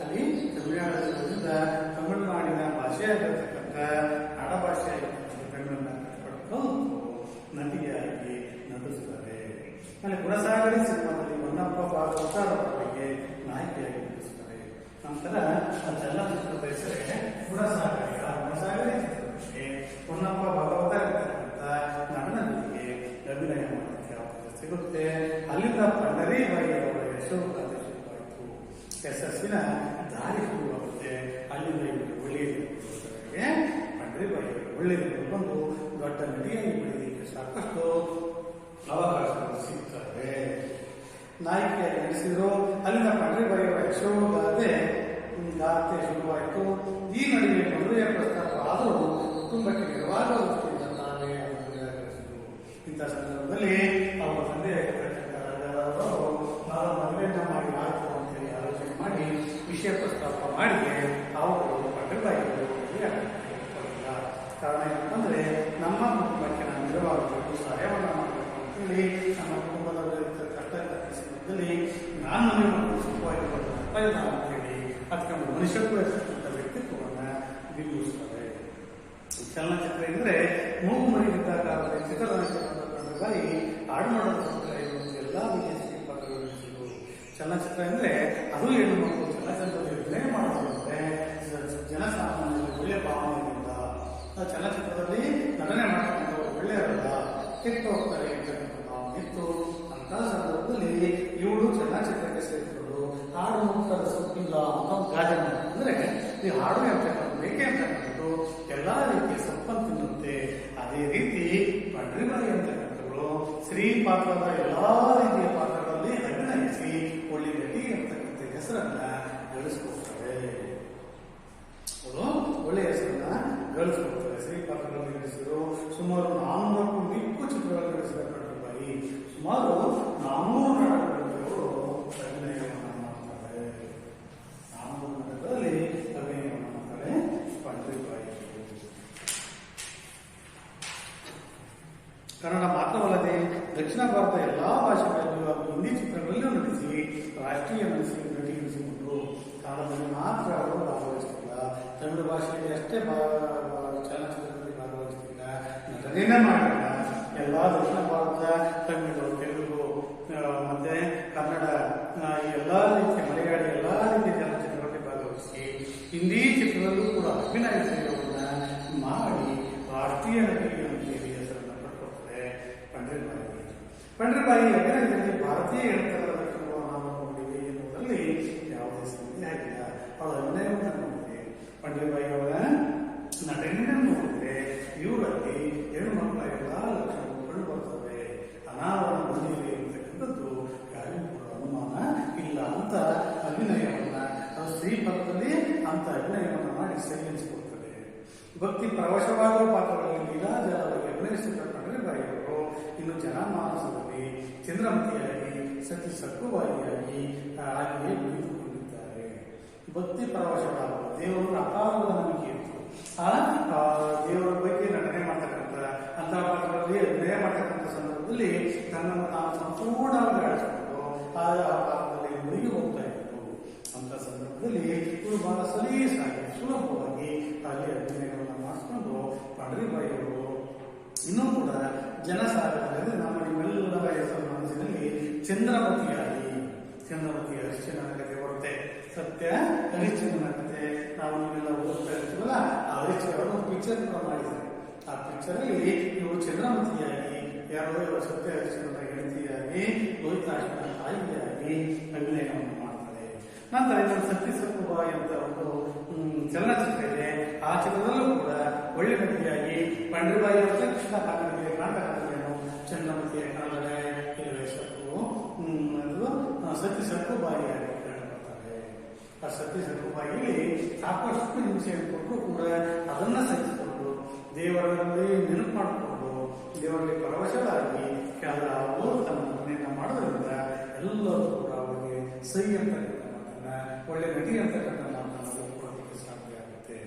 ಅಲ್ಲಿ ತಮಿಳುನಾಡಿನಿಂದ ತಮಿಳುನಾಡಿನ ಭಾಷೆಯಾಗಿರ್ತಕ್ಕಂಥ ಆಡಭಾಷೆಯಾಗಿರ್ತಕ್ಕಂಥ ತಮಿಳನ್ನ ಕಷ್ಟಪಟ್ಟು ನಟಿಯಾಗಿ ನಟಿಸ್ತಾರೆ. ಆಮೇಲೆ ಗುಣಸಾಗರಿ ಸಿನಿಮಾದಲ್ಲಿ ಹೊನ್ನಪ್ಪ ಭಾಗವತರ ಅವರಿಗೆ ನಾಯಕಿಯಾಗಿ ನಟಿಸ್ತಾರೆ. ನಂತರ ಆ ಚಲನಚಿತ್ರದ ಹೆಸರೇ ಗುಣಸಾಗರಿ. ಆ ಗುಣಸಾಗರಿ ಚಿತ್ರಕ್ಕೆ ಹೊನ್ನಪ್ಪ ಭಾಗವತರ ಇರ್ತಕ್ಕಂಥ ನಟನ ಜೊತೆಗೆ ಅಭಿನಯ ಮಾಡೋದಕ್ಕೆ ಅವಕಾಶ ಸಿಗುತ್ತೆ. ಅಲ್ಲಿಂದ ಪಂಡರೀಬಾಯಿ ಅವರ ಯಶೋಗಾಥೆ ಶುರುವಾಯಿತು. ಯಶಸ್ಸಿನ ದಾರಿ ಶುರುವಾಗುತ್ತೆ. ಅಲ್ಲಿಂದ ಇವರಿಗೆ ಒಳ್ಳೆಯ ಪಂಡರೀಬಾಯಿ ಒಳ್ಳೆಯದು ಬಂದು ದೊಡ್ಡ ನಟಿಯಾಗಿ ಬೆಳೆಯಲಿಕ್ಕೆ ಸಾಕಷ್ಟು ಅವಕಾಶಗಳು ಸಿಗ್ತವೆ. ನಾಯಕಿಯಾಗಿ ನಡೆಸಿದ್ರು. ಅಲ್ಲಿಂದ ಪಂಡರೀಬಾಯಿ ಅವರ ಯಶೋಗಾಥೆ ಶುರುವಾಯಿತು. ಈ ನಡುವೆ ಮದುವೆಯ ಪ್ರಸ್ತಾಪ ಆದರೂ ಕುಟುಂಬಕ್ಕೆ ನೆರವಾಗುವ ದೃಷ್ಟಿಯಿಂದ ತಾವೇ ನಿರಾಕರಿಸಿದರು. ಇಂಥ ಸಂದರ್ಭದಲ್ಲಿ ಅವರ ತಂದೆಯಾಗಿರ್ತಕ್ಕಂಥ ನಾವು ಮದುವೆಯನ್ನ ಮಾಡಿ ಆಯ್ತು ಅಂತೇಳಿ ಆಲೋಚನೆ ಮಾಡಿ ವಿಷಯ ಪ್ರಸ್ತಾಪ ಮಾಡಿ ಅವರು ಪಂಡರೀಬಾಯಿ ಒಪ್ಪಿಕೊಳ್ಳಿಲ್ಲ. ಕಾರಣ ಏನಂತಂದ್ರೆ ನಮ್ಮ ಕುಟುಂಬಕ್ಕೆ ನಾವು ನೆರವಾಗಬೇಕು, ಸಹಾಯವನ್ನು ಮಾಡಬೇಕು ಅಂತೇಳಿ ನಮ್ಮ ಕುಟುಂಬದಲ್ಲಿ ಕಷ್ಟ ಸಂದರ್ಭದಲ್ಲಿ ನಾನು ಮನೆ ಸುಖವಾಗಿ ಬರಲ್ಲ ಅಂತೇಳಿ ಅದಕ್ಕೆ ಮನುಷ್ಯತ್ವ ಇರ್ತಕ್ಕಂಥ ವ್ಯಕ್ತಿತ್ವವನ್ನು ಬಿಂಬಿಸುತ್ತದೆ. ಚಲನಚಿತ್ರ ಎಂದ್ರೆ ಮೂಗು ಮರಿಗಿದ್ದಾಗ ಅವರ ಚಿತ್ರರಂಗದಲ್ಲಿ ಹಾಡು ಮಾಡೋದ್ರ ಎಲ್ಲ ರೀತಿಯ ಪಾತ್ರಗಳು. ಚಲನಚಿತ್ರ ಅಂದ್ರೆ ಅದು ಹೆಣ್ಣು ಮಕ್ಕಳು ಚಲನಚಿತ್ರದಲ್ಲಿ ಅಭಿನಯ ಮಾಡೋದಂದ್ರೆ ಜನಸಾಮಾನ್ಯರಲ್ಲಿ ಒಳ್ಳೆಯ ಭಾವನೆಯಿಂದ ಚಲನಚಿತ್ರದಲ್ಲಿ ನಟನೆ ಮಾಡ್ತಕ್ಕಂಥವ್ರು ಒಳ್ಳೆಯವರಲ್ಲ, ಕೆಟ್ಟು ಹೋಗ್ತಾರೆ ಅಂತಕ್ಕಂಥ ಭಾವನೆ ಇತ್ತು. ಅಂತ ಸಂದರ್ಭದಲ್ಲಿ ಇವಳು ಚಲನಚಿತ್ರಕ್ಕೆ ಸೇರಿಕೊಂಡು ಹಾಡು ಮುಕ್ತರ ಸೊಪ್ಪಿಲ್ಲ ಅಂತ ಗಾದೆ ಅಂದ್ರೆ ಈ ಹಾಡು ಅಂತಕ್ಕಂಥ ಬೇಕೆ ಅಂತಕ್ಕಂಥದ್ದು ಎಲ್ಲಾ ರೀತಿಯ ಸೊಪ್ಪನ್ನು ತಿನ್ನುತ್ತೆ. ಅದೇ ರೀತಿ ಪಂಡ್ರಿಬಾಯಿ ಅಂತಕ್ಕಂಥಗಳು ಸ್ತ್ರೀ ಪಾತ್ರದ ಎಲ್ಲಾ ರೀತಿಯ ಪಾತ್ರಗಳಲ್ಲಿ ಅಭಿನಯಿಸಿ ಒಳ್ಳೆ ನಟಿ ಅಂತಕ್ಕಂಥ ಹೆಸರನ್ನ ಗಳಿಸ್ಕೊಡ್ತಾರೆ. ಅವರು ಒಳ್ಳೆಯ ಹೆಸರನ್ನ ಗಳಿಸ್ಕೊಡ್ತಾರೆ. ಸ್ತ್ರೀ ಪಾತ್ರಗಳಲ್ಲಿ ನಡೆಸಿದ್ರು. ಸುಮಾರು 400ಕ್ಕೂ ಮಿಕ್ಕು ಚಿತ್ರಗಳನ್ನು ನಡೆಸಿದ ಪಂಡ್ರಿಬಾಯಿ ಸುಮಾರು 400 ನಾಟಕಗಳು ಅಭಿನಯವನ್ನು ಮಾಡ್ತಾರೆ. 400 ನಾಟಕಗಳಲ್ಲಿ ಅಭಿನಯವನ್ನು ಮಾಡ್ತಾರೆ ಪಂಡ್ರಿಬಾಯಿ. ಕನ್ನಡ ಮಾತ್ರವಲ್ಲದೆ ದಕ್ಷಿಣ ಭಾರತ ಎಲ್ಲಾ ಭಾಷೆಗಳಲ್ಲೂ ಹಾಗೂ ಹಿಂದಿ ಚಿತ್ರಗಳಲ್ಲೂ ನಟಿಸಿ ರಾಷ್ಟ್ರೀಯ ನಟಿ ಎನಿಸಿಕೊಂಡ್ರು. ಕನ್ನಡದಲ್ಲಿ ಮಾತ್ರ ಅವರು ಭಾಗವಹಿಸ್ತಿಲ್ಲ, ತಮಿಳು ಭಾಷೆಯಲ್ಲಿ ಅಷ್ಟೇ ಚಲನಚಿತ್ರದಲ್ಲಿ ಭಾಗವಹಿಸ್ತಿಲ್ಲ, ನಟನೆಯೇ ಮಾಡಿಲ್ಲ. ಎಲ್ಲ ದಕ್ಷಿಣ ಭಾರತ ತಮಿಳು, ತೆಲುಗು ಮತ್ತೆ ಕನ್ನಡ ಈ ಎಲ್ಲಾ ರೀತಿಯ ಮಲಯಾಳಿ ಎಲ್ಲಾ ರೀತಿಯ ಚಲನಚಿತ್ರಗಳಲ್ಲಿ ಭಾಗವಹಿಸಿ ಹಿಂದಿ ಚಿತ್ರದಲ್ಲೂ ಕೂಡ ಅಭಿನಯಿಸಿರುವುದನ್ನ ಮಾಡಿ ರಾಷ್ಟ್ರೀಯ ನಟಿ ಅಂತೇಳಿ ಹೆಸರನ್ನು ಪಡ್ಕೊಳ್ತಾರೆ ಪಂಡ್ರಿಬಾಯಿ. ಪಂಡ್ರಿಬಾಯಿ ಅಭಿನಯದಲ್ಲಿ ಭಾರತೀಯ ಎಡತರದ ಲಕ್ಷಣವನ್ನು ನಾವು ನೋಡಿವೆ ಎನ್ನುವುದರಲ್ಲಿ ಯಾವುದೇ ಸಂದೇಹ ಇಲ್ಲ. ಅವರ ಅಭಿನಯವನ್ನು ನೋಡಿದೆ, ಪಂಡ್ರಿಬಾಯಿ ಅವರ ನಟನೆಯನ್ನು ನೋಡಿದೆ. ಭಕ್ತಿ ಪರವಶವಾಗುವ ಪಾತ್ರಗಳಲ್ಲಿ ಲೀಲಾಜಲವಾಗಿ ಅಭಿನಯಿಸಿದ ಪಂಡರಿಬಾಯಿಯವರು ಇನ್ನು ಜನಮಾನಸದಲ್ಲಿ ಚಂದ್ರಮತಿಯಾಗಿ ಸತಿ ಸಕ್ಕುಬಾಯಿಯಾಗಿ ಹಾಗೆಯೇ ಉಳಿದುಕೊಂಡಿದ್ದಾರೆ. ಭಕ್ತಿ ಪರವಶವಾಗುವ ದೇವರ ಅಪಾರದ ನಂಬಿಕೆ ಇತ್ತು. ಆ ದೇವರ ಬಗ್ಗೆ ನಟನೆ ಮಾಡ್ತಕ್ಕಂಥ ಅಂತಹ ಪಾತ್ರಗಳಲ್ಲಿ ಅಭಿನಯ ಮಾಡ್ತಕ್ಕಂಥ ಸಂದರ್ಭದಲ್ಲಿ ತನ್ನನ್ನು ತಾನು ಸಂಪೂರ್ಣವಾಗಿ ಅಳಿಸಿಕೊಂಡು ಆ ಪಾತ್ರದಲ್ಲಿ ಮುಳುಗಿ ಹೋಗ್ತಾ ಇತ್ತು. ಅಂತ ಸಂದರ್ಭದಲ್ಲಿ ಇವರು ಬಹಳ ಸಲೀಸಾಗಿ ಸುಲಭವಾಗಿ ಅಲ್ಲಿ ಅಭಿನಯವನ್ನು ಮಾಡಿಕೊಂಡು ಪಂಡರಿಬಾಯಿಯವರು ಇನ್ನೂ ಕೂಡ ಜನಸಾಗರದಲ್ಲಿ ನಮ್ಮ ನಿಮ್ಮೆಲ್ಲರ ಹೆಸರು ಮನಸ್ಸಿನಲ್ಲಿ ಚಂದ್ರಮತಿ ಹರಿಶ್ಚಂದ್ರನ ಕಥೆ ಬರುತ್ತೆ. ಸತ್ಯ ಹರಿಶ್ಚಂದ್ರನ ಕಥೆ ನಾವು ನೀವೆಲ್ಲ ಓದ್ತಾ ಇರ್ತೀವಲ್ಲ, ಆ ಹರಿಶ್ಚಂದ್ರ ಪಿಕ್ಚರ್ ಕೂಡ ಮಾಡಿದ್ದಾರೆ. ಆ ಪಿಕ್ಚರ್ ಅಲ್ಲಿ ಇವರು ಚಂದ್ರಮತಿಯಾಗಿ ಯಾರೋ ಇವರು ಸತ್ಯ ಹರಿಶ್ಚಂದ್ರನ ಹೆಂಡತಿಯಾಗಿ ಲೋಹಿತಾಶ್ವರ ತಾಯಿಯಾಗಿ ಅಭಿನಯವನ್ನು ಮಾಡ್ತಾರೆ. ನಂತರ ಇನ್ನೊಂದು ಸತ್ಯ ಸಕ್ಕುಬಾಯಿ ಅಂತ ಒಂದು ಚಲನಚಿತ್ರ ಇದೆ. ಆ ಚಿತ್ರದಲ್ಲೂ ಕೂಡ ಒಳ್ಳೆ ನಟಿಯಾಗಿ ಪಂಡರಿಬಾಯಿ ಅಂತ ಕೃಷ್ಣ ಕಾಲದಲ್ಲಿ ನಾಟಕಗಳೇನು ಚಂದ್ರಮತಿಯ ಕಾಲದಲ್ಲಿ ಸತ್ಯ ಸಕ್ಕುಬಾಯಿಯಾಗಿ ಕಂಡುಬರ್ತಾರೆ. ಆ ಸತ್ಯ ಸಕ್ಕುಬಾಯಿಯಲ್ಲಿ ಸಾಕಷ್ಟು ಹಿಂಸೆಯನ್ನು ಕೊಟ್ಟು ಕೂಡ ಅದನ್ನ ಸಹಿಸಿಕೊಂಡು ದೇವರಲ್ಲಿ ನೆನಪು ಮಾಡಿಕೊಂಡು ದೇವರಲ್ಲಿ ಪರವಶರಾಗಿ ಅವರು ತಮ್ಮ ಮನೆಯನ್ನ ಮಾಡೋದ್ರಿಂದ ಎಲ್ಲರೂ ಕೂಡ ಅವರಿಗೆ ಸೈ ಅಂತಕ್ಕಂಥ ಮಾತನ್ನ, ಒಳ್ಳೆ ನಟಿ ಅಂತಕ್ಕಂಥ ಮಾತನ್ನು ಒಪ್ಪಿಕೊಳ್ಳಲಿಕ್ಕೆ ಸಾಧ್ಯ ಆಗುತ್ತೆ.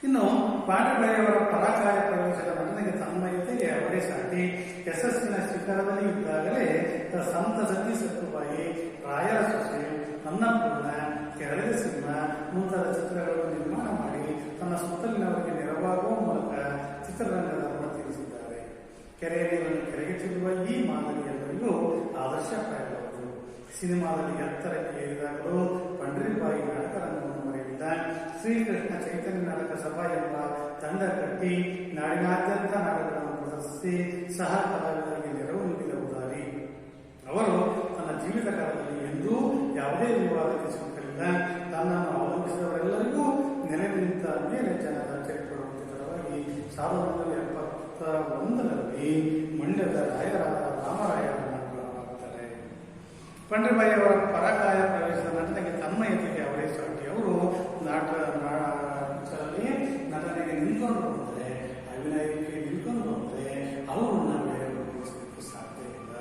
ಇನ್ನು ಪಾಂಡರಿಬಾಯಿಯವರ ಪರಾಕಾಯ ಪ್ರವೇಶದ ನಟನೆಗೆ ತನ್ಮಯತೆಗೆ ಅವರೇ ಸಾಟಿ ಯಶಸ್ಸಿನ ಶಿಖರದಲ್ಲಿ ಇದ್ದಾಗಲೇ ಸಂತ ಸತಿ ಸಕ್ಕುಬಾಯಿ, ರಾಯರ ಸೊಸೆ, ಅನ್ನಪೂರ್ಣ, ಕೆರಳಿದ ಸಿಂಹ ಮುಂತಾದ ಚಿತ್ರಗಳನ್ನು ನಿರ್ಮಾಣ ಮಾಡಿ ತನ್ನ ಸುತ್ತಲಿನವರಿಗೆ ನೆರವಾಗುವ ಮೂಲಕ ಚಿತ್ರರಂಗದ ಋಣ ತೀರಿಸಿದ್ದಾರೆ. ಕೆರೆಯ ನೀರನ್ನು ಕೆರೆಗೆ ಚೆಲ್ಲುವ ಈ ಮಾದರಿ ಎಲ್ಲರಿಗೂ ಆದರ್ಶಪ್ರಾಯವಾದರು. ಸಿನಿಮಾದಲ್ಲಿ ಎತ್ತರಕ್ಕೆ ಏರಿದಾಗಲೂ ಪಂಡರಿಬಾಯಿ ನಾಟಕರಂಗವನ್ನು ಮರೆಯಲಿಲ್ಲ. ಶ್ರೀಕೃಷ್ಣ ಚೈತನ್ಯ ನಾಟಕ ಸಭಾ ಎಂಬ ತಂಡ ಕಟ್ಟಿ ನಾಡಿನಾದ್ಯಂತ ನಾಟಕಗಳನ್ನು ಪ್ರದರ್ಶಿಸಿ ಸಹ ಕಲಾವಿದರಿಗೆ ನೆರವು ನೀಡಿದ ಉದಾರಿ. ಅವರು ತನ್ನ ಜೀವಿತ ಕಾಲದಲ್ಲಿ ಎಂದೂ ಯಾವುದೇ ವಿವಾದಕ್ಕೆ ಸಿಕ್ಕಲಿಲ್ಲ. ತನ್ನನ್ನು ಅವಲಂಬಿಸಿದವರೆಲ್ಲರಿಗೂ ನೆಲೆ ನಿಂತ ಮೇಲೆ ಜನರ ಚರಿತ್ರೆಗಳನ್ನು ತರವಾಗಿ 1971ರಲ್ಲಿ ಮಂಡ್ಯದ ರಾಯರಾದ ರಾಮರಾಯರನ್ನು ಆಗ್ತಾರೆ. ಪಂಡರಿಬಾಯಿಯವರ ಪರಾಕಾಯ ಪ್ರವೇಶದ ನಟನೆಗೆ ತನ್ಮಯತೆಗೆ ಅವರೇ ಸಾಟಿ. ಅವರು ಪಿಕ್ಚರಲ್ಲಿ ನಟನೆಗೆ ನಿಂತ್ಕೊಂಡು ಬಂದರೆ, ಅಭಿನಯಕ್ಕೆ ನಿಂತ್ಕೊಂಡು ಬಂದರೆ ಅವರನ್ನ ಬೇರೆ ಗುರುತಿಸಲಿಕ್ಕೆ ಸಾಧ್ಯ ಇಲ್ಲ.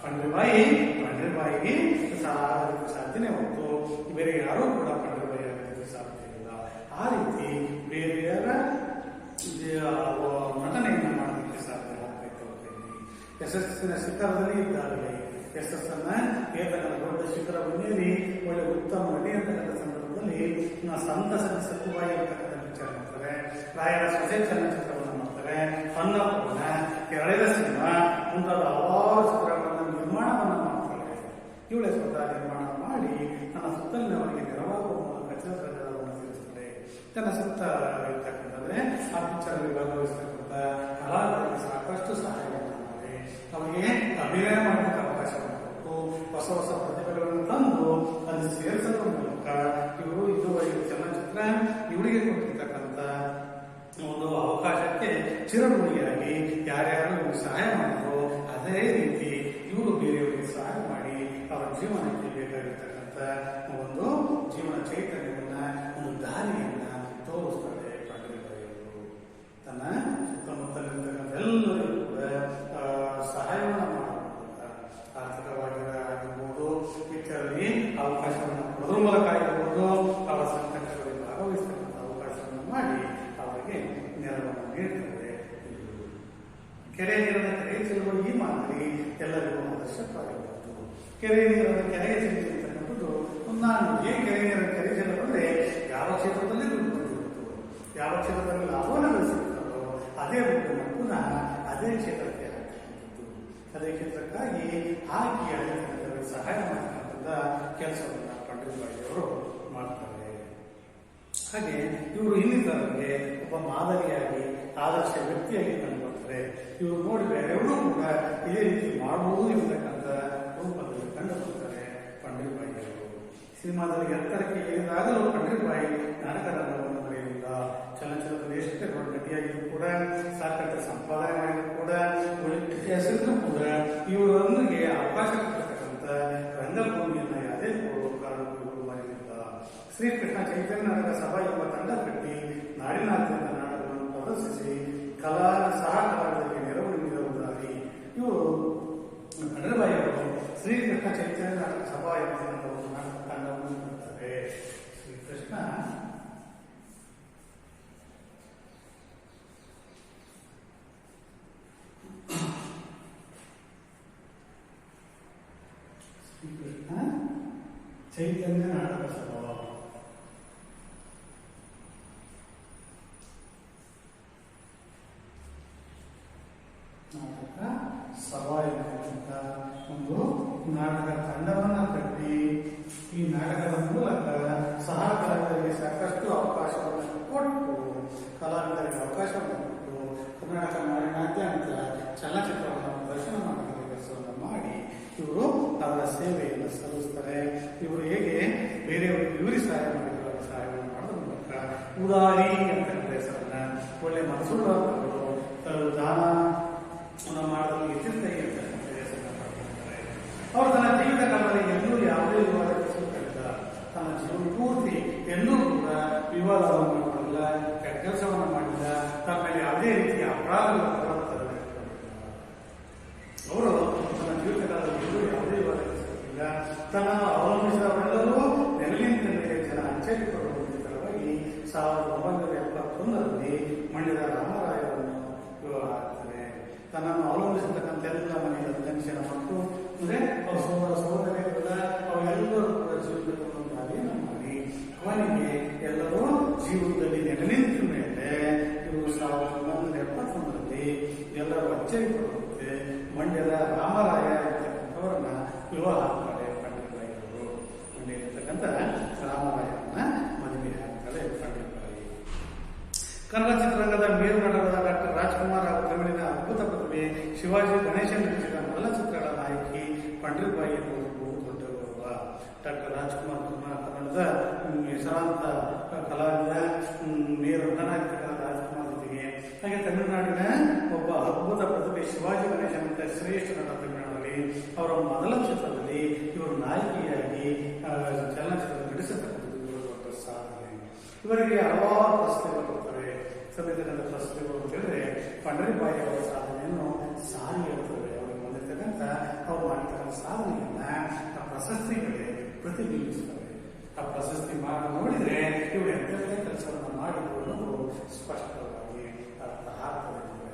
ಪಂಡರಿಬಾಯಿಗೆ ಸಾಧ್ಯನೇ ಹೊತ್ತು ಬೇರೆ ಯಾರೂ ಕೂಡ ಪಂಡರಿಬಾಯಿ ಆಗಲಿಕ್ಕೆ ಸಾಧ್ಯ ಇಲ್ಲ. ಆ ರೀತಿ ಬೇರೆಯವರ ನಟನೆಯನ್ನು ಮಾಡಲಿಕ್ಕೆ ಸಾಧ್ಯ ಆಗಬೇಕು. ಯಶಸ್ಸಿನ ಶಿಖರದಲ್ಲಿ ಇದ್ದಾಗಲೇ ಯಶಸ್ಸನ್ನ ಏತಕ್ಕಂಥ ದೊಡ್ಡ ಶಿಖರವನ್ನೇರಿ ಒಳ್ಳೆ ಉತ್ತಮ ನಟಿ ಅಂತಕ್ಕಂಥ ಸಂದರ್ಭದಲ್ಲಿ ಸಂತ ಸತಿ ಸಕ್ಕುಬಾಯಿ ಅಂತಕ್ಕಂಥ ಪಿಕ್ಚರ್ ಮಾಡ್ತಾರೆ. ರಾಯರ ಸೊಸೆ ಚಲನಚಿತ್ರವನ್ನು ಮಾಡ್ತಾರೆ. ಅನ್ನಪೂರ್ಣ, ಕೆರಳಿದ ಸಿಂಹ ಮುಂತಾದ ಹಲವಾರು ಚಿತ್ರಗಳನ್ನು ನಿರ್ಮಾಣವನ್ನು ಮಾಡ್ತಾರೆ. ಇವಳೇ ಸ್ವತಃ ನಿರ್ಮಾಣ ಮಾಡಿ ತನ್ನ ಸುತ್ತಲಿನವರಿಗೆ ನೆರವಾಗುವ ಮೂಲಕ ಚಿತ್ರರಂಗವನ್ನು ತಿಳಿಸುತ್ತಾರೆ. ತನ್ನ ಸುತ್ತ ಇರ್ತಕ್ಕಂಥದ್ದೇ ಆ ಪಿಕ್ಚರಲ್ಲಿ ಭಾಗವಹಿಸತಕ್ಕಂಥ ಕಲಾವಿದರಿಗೆ ಸಾಕಷ್ಟು ಸಹಾಯವನ್ನು ಮಾಡಿ ಅವರಿಗೆ ಅಭಿನಯ ಮಾಡಲಿಕ್ಕೆ ಅವಕಾಶವನ್ನು ಕೊಟ್ಟು ಹೊಸ ಹೊಸ ಪ್ರತಿಭೆಗಳನ್ನು ತಂದು ಅಲ್ಲಿ ಸೇರಿಸುವ ಮೂಲಕ ಇವರು ಇದುವರೆಗೆ ಚಲನಚಿತ್ರ ಇವರಿಗೆ ಕೊಟ್ಟಿರ್ತಕ್ಕಂಥ ಒಂದು ಅವಕಾಶಕ್ಕೆ ಚಿರಋಣಿಯಾಗಿ ಯಾರ್ಯಾರು ಇವರು ಸಹಾಯ ಮಾಡಿದ್ರು ಅದೇ ರೀತಿ ಇವರು ಬೇರೆಯವರಿಗೆ ಸಹಾಯ ಮಾಡಿ ಅವರ ಜೀವನಕ್ಕೆ ಬೇಕಾಗಿರ್ತಕ್ಕಂಥ ಒಂದು ಜೀವನ ಚೈತನ್ಯವನ್ನ, ಒಂದು ದಾರಿಯನ್ನ ತೋರಿಸ್ತಾರೆ ಪಂಡರಿಬಾಯಿಯವರು. ತನ್ನ ಸುತ್ತಮುತ್ತಲಿರ್ತಕ್ಕಂಥ ಎಲ್ಲರಿಗೂ ಕೂಡ ಸಹಾಯವನ್ನು ಮಾಡುವುದರಿಂದ ಆರ್ಥಿಕವಾಗಿ ಆಗಿರ್ಬೋದು, ಪಿಕ್ಚರ್ನಲ್ಲಿ ಅವಕಾಶವನ್ನು ಕೊಡೋದ್ರ ಮೂಲಕ ಆಗಿರ್ಬೋದು, ಅವರ ಸಂಕಷ್ಟಗಳಲ್ಲಿ ಭಾಗವಹಿಸ್ತಕ್ಕಂಥ ಅವಕಾಶವನ್ನು ಮಾಡಿ ಅವರಿಗೆ ನೆರವನ್ನು ನೀಡ್ತಾರೆ. ಕೆರೆ ನೀರನ್ನು ಕೆರೆಗೆ ಚೆಲ್ಲುವ ಈ ಮಾದರಿ ಎಲ್ಲರಿಗೂ ಆದರ್ಶಪ್ರಾಯವಾಯಿತು. ಕೆರೆ ನೀರನ್ನು ಕೆರೆಗೆ ಚೆಲ್ಲಿರ್ತಕ್ಕಂಥದ್ದು ನಾನು ಏನ್ ಕೆರೆ ನೀರನ್ನು ಕೆರೆ ಚೆಲ್ಲಬಂದ್ರೆ ಯಾವ ಕ್ಷೇತ್ರದಲ್ಲಿ ದುಡ್ಡು ಬಂದಿರುತ್ತೋ, ಯಾವ ಕ್ಷೇತ್ರದಲ್ಲಿ ಲಾಭವನ್ನು ಗಳಿಸಿರುತ್ತೋ ಅದೇ ದುಡ್ಡನ್ನು ಪುನಃ ಅದೇ ಕ್ಷೇತ್ರಕ್ಕೆ ಹಾಕತಕ್ಕಂಥದ್ದು. ಅದೇ ಕ್ಷೇತ್ರಕ್ಕಾಗಿ ಹಾಕಿ ಅದೇ ಕ್ಷೇತ್ರಗಳಿಗೆ ಸಹಾಯ ಮಾಡತಕ್ಕಂಥ ಕೆಲಸವನ್ನು ಪಂಡರಿಬಾಯಿಯವರು ಮಾಡ್ತಾರೆ. ಹಾಗೆ ಇವರು ಇನ್ನಿತರರಿಗೆ ಒಬ್ಬ ಮಾದರಿಯಾಗಿ ಆದರ್ಶ ವ್ಯಕ್ತಿಯಾಗಿ ಕಂಡುಬರ್ತಾರೆ. ಇವರು ನೋಡಿ ಬೇರೆಯವರು ಕೂಡ ಇದೇ ರೀತಿ ಮಾಡುವುದು ಎಂಬತಕ್ಕಂಥ ರೂಪದಲ್ಲಿ ಕಂಡುಬರ್ತಾರೆ ಪಂಡರಿಬಾಯಿಯವರು. ಸಿನಿಮಾದಲ್ಲಿ ಎತ್ತರಕ್ಕೆ ಏರಿದಾಗಲೂ ಪಂಡರಿಬಾಯಿ ನಾಟಕರಂಗವನ್ನು ಮರೆಯಲಿಲ್ಲ. ಚಲನಚಿತ್ರದಲ್ಲಿ ಎಷ್ಟೇ ದೊಡ್ಡ ನಟಿಯಾಗಿದ್ದು ಕೂಡ, ಸಾಕಷ್ಟು ಸಂಪಾದನೆ ಮಾಡಿದ್ರು ಕೂಡ, ಹೆಸರಿಗೂ ಕೂಡ ಇವರೊಂದಿಗೆ ಅವಕಾಶ ಕೊಡ್ತಕ್ಕಂಥ ರಂಗಭೂಮಿಯನ್ನ ಯಾವುದೇ ಕಾರಣಕ್ಕೂ ಮರೆಯಲಿಲ್ಲ. ಶ್ರೀಕೃಷ್ಣ ಚೈತನ್ಯ ನಾಟಕ ಸಭಾ ಎಂಬ ತಂಡ ಕಟ್ಟಿ ನಾಡಿನಾದ್ಯಂತ ಪ್ರದರ್ಶಿಸಿ ಕಲಾ ಸಹಕಾರದಲ್ಲಿ ನೆರವು ನೀಡಿದ ಉದಾರಿ. ಇವರು ಪಂಡ್ರಿಬಾಯಿ ಅವರು ಶ್ರೀಕೃಷ್ಣ ಚೈತನ್ಯ ನಾಟಕ ಸಭಾ ಎಂಬ ಒಂದು ನಾಟಕ ತಂಡವನ್ನು ನೀಡುತ್ತಾರೆ. ಶ್ರೀಕೃಷ್ಣ ಚೈತನ್ಯ ನಾಟಕ ಸಭಾ ಎಂಬ ಒಂದು ನಾಟಕ ತಂಡವನ್ನು ಕಟ್ಟಿ ಈ ನಾಟಕದ ಮೂಲಕ ಸಹಕಾರಗಳಿಗೆ ಸಾಕಷ್ಟು ಅವಕಾಶವನ್ನು ಕೊಟ್ಟು ಕಲಾವಿದರಿಗೆ ಅವಕಾಶವನ್ನು ಕೊಟ್ಟು ಕರ್ನಾಟಕ ನಾಡಿನಾದ್ಯಂತ ಚಲನಚಿತ್ರವನ್ನು ಪ್ರದರ್ಶನ ಮಾಡುವ ಕೆಲಸವನ್ನು ಮಾಡಿ ಇವರು ಅವರ ಸೇವೆಯನ್ನು ಸಲ್ಲಿಸ್ತಾರೆ. ಇವರು ಹೇಗೆ ಬೇರೆಯವರಿಗೆ ವಿವರಿ ಸಹಾಯ ಮಾಡಿದ್ರು ಸಹಾಯವನ್ನು ಮಾಡೋದ್ರ ಮೂಲಕ ಉದಾರಿ ಅಂತ ಹೆಸರನ್ನ ಒಳ್ಳೆ ಮನಸ್ಸುಳ್ಳವರು ದಾನ ಮಾಡಲು ಎತ್ತಿರ್ತಾಯಿ ಅಂತ ಹೆಸರನ್ನ ಮಾಡಿರ್ತಾರೆ. ಅವರು ತನ್ನ ಜೀವಿತ ಕಾಲದಲ್ಲಿ ಎಲ್ಲೂ ಯಾವುದೇ ವಿವಾದ ಕಲಿಲ್ಲ. ತನ್ನ ಜೀವನ ಪೂರ್ತಿ ಎಲ್ಲೂ ಕೂಡ ವಿವಾದವನ್ನು ಮಾಡಿಲ್ಲ, ಕೆಟ್ಟ ಕೆಲಸವನ್ನು ಮಾಡಿಲ್ಲ, ತಮ್ಮ ಮೇಲೆ ಯಾವುದೇ ರೀತಿಯ ಅಪರಾಧಗಳನ್ನು ಅವರು ತನ್ನ ಜೀವಿತ ಕಾಲದಲ್ಲಿ ಎಲ್ಲೂ ಯಾವುದೇ ವಿವಾದ ಕಲಿಸಿಲ್ಲ. ತನ್ನನ್ನು ಅವಲಂಬಿಸಿದವರೆಲ್ಲರೂ ನೆರಳಿನ ಮೇಲೆ ಜನ ಅಚ್ಚರಿಪಡುವುದಕ್ಕಾಗಿ 1971ರಲ್ಲಿ ಮಂಡ್ಯದ ರಾಮರಾಯರನ್ನು ವಿವಾಹ ಆಗ್ತಾರೆ. ತನ್ನನ್ನು ಅವಲಂಬಿಸಿರ್ತಕ್ಕಂಥ ಎಲ್ಲ ಮನೆಯ ಜನ ಮಕ್ಕಳು ಅಂದ್ರೆ ಅವರ ಸಹೋದರಿಯರೆಲ್ಲ ಅವೆಲ್ಲರೂ ಕೂಡ ಜೀವನದಲ್ಲಿ ಒಂದೊಂದು ಕಾರ್ಯವನ್ನು ಮಾಡಿ ಅವನಿಗೆ ಎಲ್ಲರೂ ಜೀವನದಲ್ಲಿ ನೆಲೆನಿಂತ ಮೇಲೆ ಇವರು 1971ರಲ್ಲಿ ಎಲ್ಲರೂ ಅಚ್ಚರಿ ಪಡುವಂತೆ ಮಂಡ್ಯದ ರಾಮರಾಯ ಅಂತಕ್ಕಂಥವರನ್ನ ವಿವಾಹ ಆಗ್ತಾರೆ. ಪಂಡಿತರಾಯರು ಮಂಡ್ಯ ಇರ್ತಕ್ಕಂಥ ರಾಮರಾಯರನ್ನ ಮದುವೆ ಆಗ್ತಾರೆ ಪಂಡಿತರಾಯಿ. ಕನ್ನಡ ಚಿತ್ರರಂಗದ ಮೇರು ನಟರಾದ ಡಾಕ್ಟರ್ ರಾಜ್ಕುಮಾರ್ ಹಾಗೂ ತಮಿಳಿನ ಅದ್ಭುತ ಪ್ರತಿಭೆ ಶಿವಾಜಿ ಗಣೇಶನ್ ನಿರ್ಮಿಸಿದ ಮೊದಲ ಚಿತ್ರಗಳ ನಾಯಕಿ ಪಂಡ್ರಿಬಾಯಿ ಎನ್ನುವುದು ದೊಡ್ಡ ಗೌರವ. ಡಾಕ್ಟರ್ ರಾಜ್ಕುಮಾರ್ ಕನ್ನಡದ ಹೆಸರಾಂತ ಕಲಾವಿದ ಮೇರು ನಟನಾಗಿರ್ತಕ್ಕಂಥ ರಾಜ್ಕುಮಾರ್ ಜೊತೆಗೆ ಹಾಗೆ ತಮಿಳುನಾಡಿನ ಒಬ್ಬ ಅದ್ಭುತ ಪ್ರತಿಭೆ ಶಿವಾಜಿ ಗಣೇಶನ್ ಅಂತ ಶ್ರೇಷ್ಠ ನಟ ತಮಿಳುನಾಡಲ್ಲಿ ಅವರ ಮೊದಲ ಚಿತ್ರದಲ್ಲಿ ಇವರು ನಾಯಕಿಯಾಗಿ ಚಲನಚಿತ್ರ ನಡೆಸತಕ್ಕಂಥದ್ದು ದೊಡ್ಡ ಸಾಧನೆ. ಇವರಿಗೆ ಹಲವಾರು ಪ್ರಶಸ್ತಿಗಳು ಬರ್ತವೆ. ಸಂವಿಧಾನದ ಪ್ರಶಸ್ತಿಗಳು ಅಂತ ಹೇಳಿದ್ರೆ ಪಂಡ್ರಿಬಾಯಿ ಅವರ ಸಾಧನೆಯನ್ನು ಸಾರಿ ಹೇಳ್ತವೆ. ಅವರಿಗೆ ಬಂದಿರ್ತಕ್ಕಂಥ ಅವ್ರು ಮಾಡಿರ್ತಕ್ಕಂಥ ಸಾಧನೆಯನ್ನ ಆ ಪ್ರಶಸ್ತಿಗಳೇ ಪ್ರತಿಬಿಂಬಿಸ್ತವೆ. ಆ ಪ್ರಶಸ್ತಿ ಮಾಡಿ ನೋಡಿದ್ರೆ ಇವರು ಎಂತೆಂಥ ಕೆಲಸವನ್ನು ಮಾಡಿದ್ರು ಅನ್ನೋದು ಸ್ಪಷ್ಟವಾಗಿ ಅರ್ಥ ಆಗ್ತದೆ.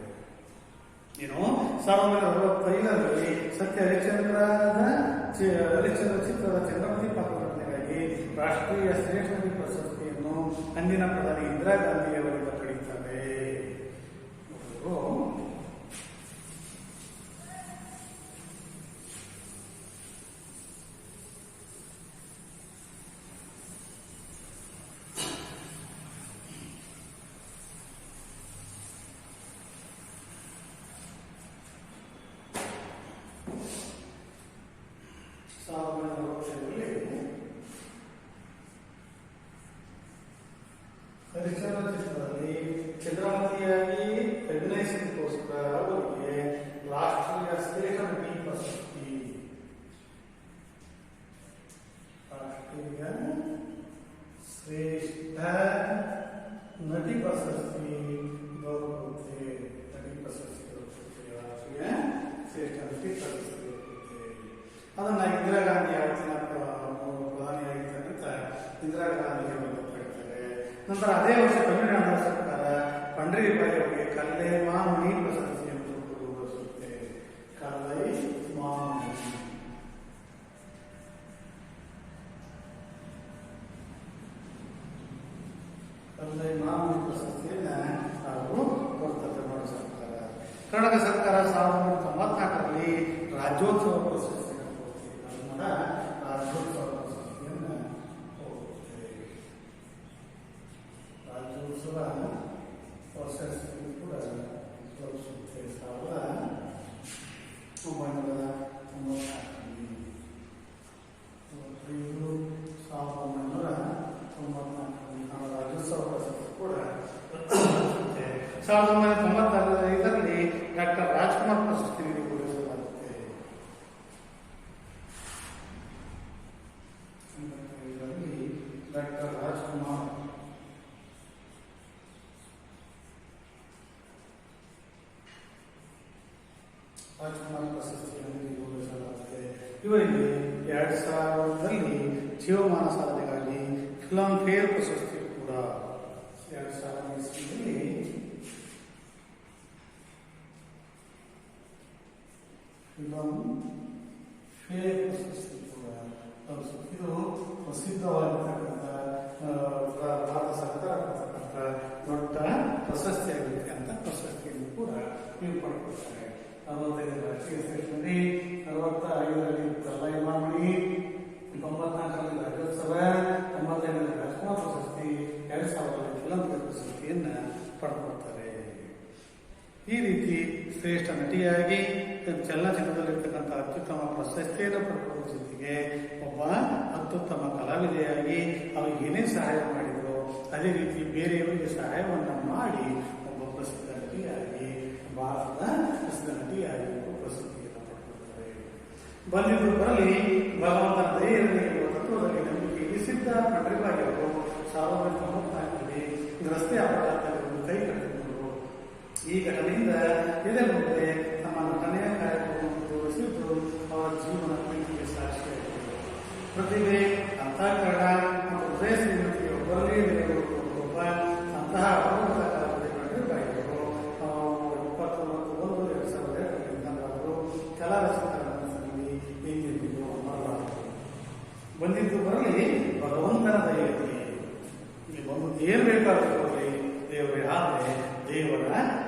ಏನು 1965ರಲ್ಲಿ ಸತ್ಯ ಹರಿಶ್ಚಂದ್ರ ಚಿತ್ರದ ಚಂದ್ರಮತಿ ಪಾತ್ರಧಾರಿಯಾಗಿ ರಾಷ್ಟ್ರೀಯ ಶ್ರೇಷ್ಠ ಪ್ರಶಸ್ತಿಯನ್ನು ಅಂದಿನ ಪ್ರಧಾನಿ ಇಂದಿರಾ ಗಾಂಧಿಯವರಿಂದ ಪಡೆಯುತ್ತಾರೆ. ಹರಿಶ್ಚಂದ್ರ ಚಿತ್ರದಲ್ಲಿ ಚಂದ್ರಮತಿಯಾಗಿ ಅಭಿನಯಿಸಿದಕ್ಕೋಸ್ಕರ ಅವರಿಗೆ ರಾಷ್ಟ್ರೀಯ ಶ್ರೇಷ್ಠ ನಟಿ ಪ್ರಶಸ್ತಿ ದೊರಕುತ್ತೆ. ನಟಿ ಪ್ರಶಸ್ತಿ ದೊರಕುತ್ತೆ. ರಾಷ್ಟ್ರೀಯ ಶ್ರೇಷ್ಠ ನಟಿ ಪ್ರಶಸ್ತಿ ದೊರಕುತ್ತೆ. ಅದನ್ನ ಇಂದಿರಾ ಗಾಂಧಿ ಅವತ್ತಿನ ಪ್ರಧಾನಿಯಾಗಿರ್ತಕ್ಕಂಥ ಇಂದಿರಾ ಗಾಂಧಿ ಅವರು ಪಡ್ತಾರೆ. ನಂತರ ಅದೇ ವರ್ಷ ತಮಿಳುನಾಡು ಸರ್ಕಾರ ಪಂಡ್ರಿಬಾಯಿ ಅವರಿಗೆ ಕಲ್ಲೈ ಮಾಮಣಿ ಪ್ರಶಸ್ತಿಯನ್ನು ಗೌರವಿಸುತ್ತೆ. ಕಲ್ಲೈ ಮಾಮಣಿ ಪ್ರಶಸ್ತಿಯನ್ನ ಅವರು ಕೊಡ್ತಾರೆ ಕರ್ನಾಟಕ ಸರ್ಕಾರ. ಕರ್ನಾಟಕ ಸರ್ಕಾರ 1994ರಲ್ಲಿ ರಾಜ್ಯೋತ್ಸವ ಪ್ರಶಸ್ತಿಯನ್ನು ಕೊಡುತ್ತೆ. ಕನ್ನಡ ರಾಜ್ಯೋತ್ಸವ ಪ್ರಶಸ್ತಿಯನ್ನು ಕೊಡುತ್ತೆ. ರಾಜ್ಯೋತ್ಸವ ಪ್ರಶಸ್ತಿ ಕೂಡ ಲಭಿಸುತ್ತೆ 1994ರಲ್ಲಿ. 1994 ರಾಜ್ಯೋತ್ಸವ ಪ್ರಶಸ್ತಿ ಕೂಡ 1995ರಲ್ಲಿ ಡಾಕ್ಟರ್ ರಾಜ್ಕುಮಾರ್ ಪ್ರಶಸ್ತಿ ನೀಡಿಕೊಳ್ಳಲಾಗುತ್ತೆ. ಡಾಕ್ಟರ್ ರಾಜ್ಕುಮಾರ್ ರಾಜ್ಕುಮಾರ್ ಪ್ರಶಸ್ತಿಯನ್ನು ಘೋಷಿಸಲಾಗಿದೆ. ಇವರಿಗೆ 2000ರಲ್ಲಿ ಜೀವಮಾನ ಸಾಧನೆಗಾಗಿ ಫಿಲ್ಮ್ ಫೇರ್ ಪ್ರಶಸ್ತಿ ಕೂಡ 2000ರಲ್ಲಿ ಫಿಲ್ಮ್ ಫೇರ್ ಪ್ರಶಸ್ತಿ ಕೂಡ ಇದು ಪ್ರಸಿದ್ಧವಾಗಿರ್ತಕ್ಕಂಥ ಭಾರತ ಸರ್ಕಾರ ಕೊಡ್ತಕ್ಕಂಥ ದೊಡ್ಡ ಪ್ರಶಸ್ತಿ ಆಗಿರುತ್ತೆ ಅಂತ ಪ್ರಶಸ್ತಿಯನ್ನು ಕೂಡ ನೀವು ಪಡ್ಕೊಳ್ತಾರೆ. 65 ರಾಷ್ಟ್ರೀಯ ಸೆಲೆಕ್ಷನ್ನಲ್ಲಿ 65ರಲ್ಲಿ ಪ್ರಲಯ ಮಾಮಣಿ, 94ರಲ್ಲಿ ರಾಜ್ಯೋತ್ಸವ, 95ರಲ್ಲಿ ರಾಜ್ಕುಮಾರ್ ಪ್ರಶಸ್ತಿ, 2000ರಲ್ಲಿ ಫಿಲ್ಮ್ ಫೇರ್ ಪ್ರಶಸ್ತಿಯನ್ನು ಪಡ್ಕೊಳ್ತಾರೆ. ಈ ರೀತಿ ಶ್ರೇಷ್ಠ ನಟಿಯಾಗಿ ಚಲನಚಿತ್ರದಲ್ಲಿರ್ತಕ್ಕಂಥ ಅತ್ಯುತ್ತಮ ಪ್ರಶಸ್ತಿಯನ್ನು ಪಡ್ಕೊಳ್ಳುವ ಜೊತೆಗೆ ಒಬ್ಬ ಅತ್ಯುತ್ತಮ ಕಲಾವಿದೆಯಾಗಿ ಅವ್ರಿಗೆ ಏನೇ ಸಹಾಯ ಮಾಡಿದ್ರು ಅದೇ ರೀತಿ ಬೇರೆಯವರಿಗೆ ಸಹಾಯವನ್ನು ಮಾಡಿ ಒಬ್ಬ ಪ್ರಸಿದ್ಧ ನಟಿಯಾಗಿ ಭಾರತದ ಪ್ರಸಿದ್ಧ ನಟಿಯಾಗಿ ಪ್ರಸಿದ್ಧಿಯನ್ನು ಪಡ್ಕೊಳ್ತಾರೆ. ಬಂದಿದ್ದು ಬರಲಿ ಭಗವಂತನ ದಯೆಯಲ್ಲಿ ಎಂಬ ತತ್ವದಲ್ಲಿ ನಂಬಿಕೆ ಇರಿಸಿದ್ದ ಪಂಡ್ರಿಬಾಯಿಯವರು 1994ರಲ್ಲಿ ರಸ್ತೆ ಅಪಘಾತದಲ್ಲಿ ಒಂದು ಕೈ ಕಟ್ಟಿಕೊಂಡರು. ಈ ಘಟನೆಯಿಂದ ಎದೆಗುಂದೆ ತಮ್ಮ ನಟನೆಯ ಕಾರ್ಯಕ್ರಮವನ್ನು ತೋರಿಸಿದ್ದು ಅವರ ಜೀವನ ಪ್ರೀತಿಗೆ ಸಾಕ್ಷಿಯಾಗಿದೆ. ಪ್ರತಿಭೆ, ಅಂತಃಕರಣ ಮತ್ತು ಹೃದಯ ಶ್ರೀಮತಿಗೆ ಒಬ್ಬರೇ ಒಬ್ಬ ಅಂತಹ ಅಪರೂಪದ ಕಲಾವಿದೆ ಪಂಡ್ರಿಬಾಯಿಯವರು 29/1/2002 ಕಲಾರಸಿಕರ ಮನಸ್ಸಿನಲ್ಲಿ ಎಂದೆಂದಿಗೂ ಅಮರವಾದರು. ಬಂದಿದ್ದು ಬರಲಿ ಭಗವಂತನ ದಯೆಯಲ್ಲಿ ಒಂದು ಏನು ಬೇಕಾದರೂ ದೇವರೇ ಆದರೆ ದೇವರ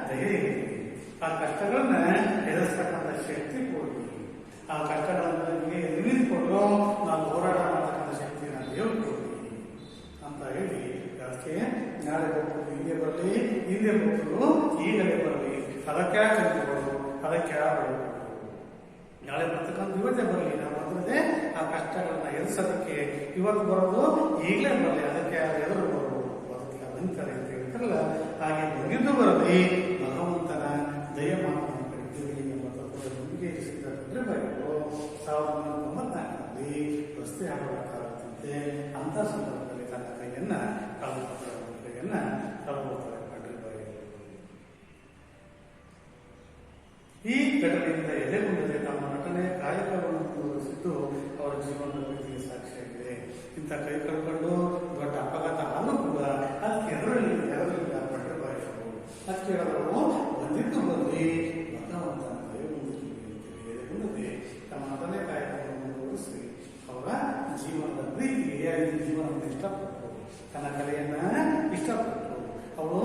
ದಯೆ ಇರಲಿ. ಆ ಕಷ್ಟಗಳನ್ನ ಎದುರಿಸ್ತಕ್ಕಂಥ ಶಕ್ತಿ ಕೊಡಿ. ಆ ಕಷ್ಟಗಳನ್ನು ನಿಲ್ಲಿಸಿಕೊಂಡು ನಾವು ಹೋರಾಟ ಮಾಡತಕ್ಕಂಥ ಶಕ್ತಿಯನ್ನು ದೇವರು ಕೊಡಿ ಅಂತ ಹೇಳಿ ಅದಕ್ಕೆ ನಾಳೆ ಹೋಗ್ಬೋದು ಹಿಂದೆ ಬರಲಿ, ಹಿಂದೆ ಹೋಗ್ಬೋದು ಈಗಲೇ ಬರಲಿ, ಅದಕ್ಕೆ ಕಲಿತುಕೊಳ್ಳೋದು, ಅದಕ್ಕೆ ಆಡಬೇಕು. ನಾಳೆ ಬರ್ತಕ್ಕಂಥ ಇವತ್ತೇ ಬರಲಿ, ನಾವು ಬಂದಿದೆ ಆ ಕಷ್ಟಗಳನ್ನ ಎದುರಿಸೋದಕ್ಕೆ ಇವತ್ತು ಬರೋದು ಈಗಲೇ ಬರಲಿ, ಅದಕ್ಕೆ ಎದುರು ಬರೋದು, ಅದಕ್ಕೆ ಅಲಂಕಾರ ಅಂತ ಹೇಳ್ತಾರಲ್ಲ ಹಾಗೆ ಬಂದಿದ್ದು ಬರಲಿ ಭಗವಂತನ ದಯ ಮಾತನ್ನು ಕಡಿತೀವಿ ಎಂಬ ತತ್ವದ ನಂಬಿಕೆ ಇರಿಸಿದ ಪಂಡ್ರಿಬಾಯಿಯವರು 1994ರಲ್ಲಿ ರಸ್ತೆ ಅಪಘಾತವಾಗುತ್ತಂತೆ. ಅಂಥ ಸಂದರ್ಭದಲ್ಲಿ ತನ್ನ ಕೈಯನ್ನು ಕಳ್ಕೊಳ್ತಾರೆ ಪಂಡ್ರಿಬಾಯಿಯವರು. ಈ ಘಟನೆಯಿಂದ ಎದೆಗುಂದದೆ ತಮ್ಮ ನಟನೆಯ ಕಾಯಕವನ್ನು ಮುಂದುವರಿಸಿದ್ದು ಅವರ ಜೀವನದ ಪ್ರೀತಿಗೆ ಸಾಕ್ಷಿಯಾಗಿದೆ. ಇಂಥ ಕೈ ಕಳ್ಕೊಂಡು ದೊಡ್ಡ ಅಪಘಾತ ಆದರೂ ಕೂಡ ಅದಕ್ಕೆ ಎದರಲಿಲ್ಲ ಪಂಡ್ರಿಬಾಯಿಯವರು. ಅದಕ್ಕೆ ಹೇಳೋರು ಬಂದಿದ್ದು ಬಂದು ಭಗವಂತನ ಎದೆಗುಂದದೆ ತಮ್ಮ ನಟನೆಯ ಕಾಯಕವನ್ನು ಮುಂದುವರಿಸಿ ಅವರ ಜೀವನದ ಪ್ರೀತಿಗೆ ಜೀವನವನ್ನು ಇಷ್ಟಪಟ್ಟರು, ತನ್ನ ಕಲೆಯನ್ನ ಇಷ್ಟಪಟ್ಟರು. ಅವರು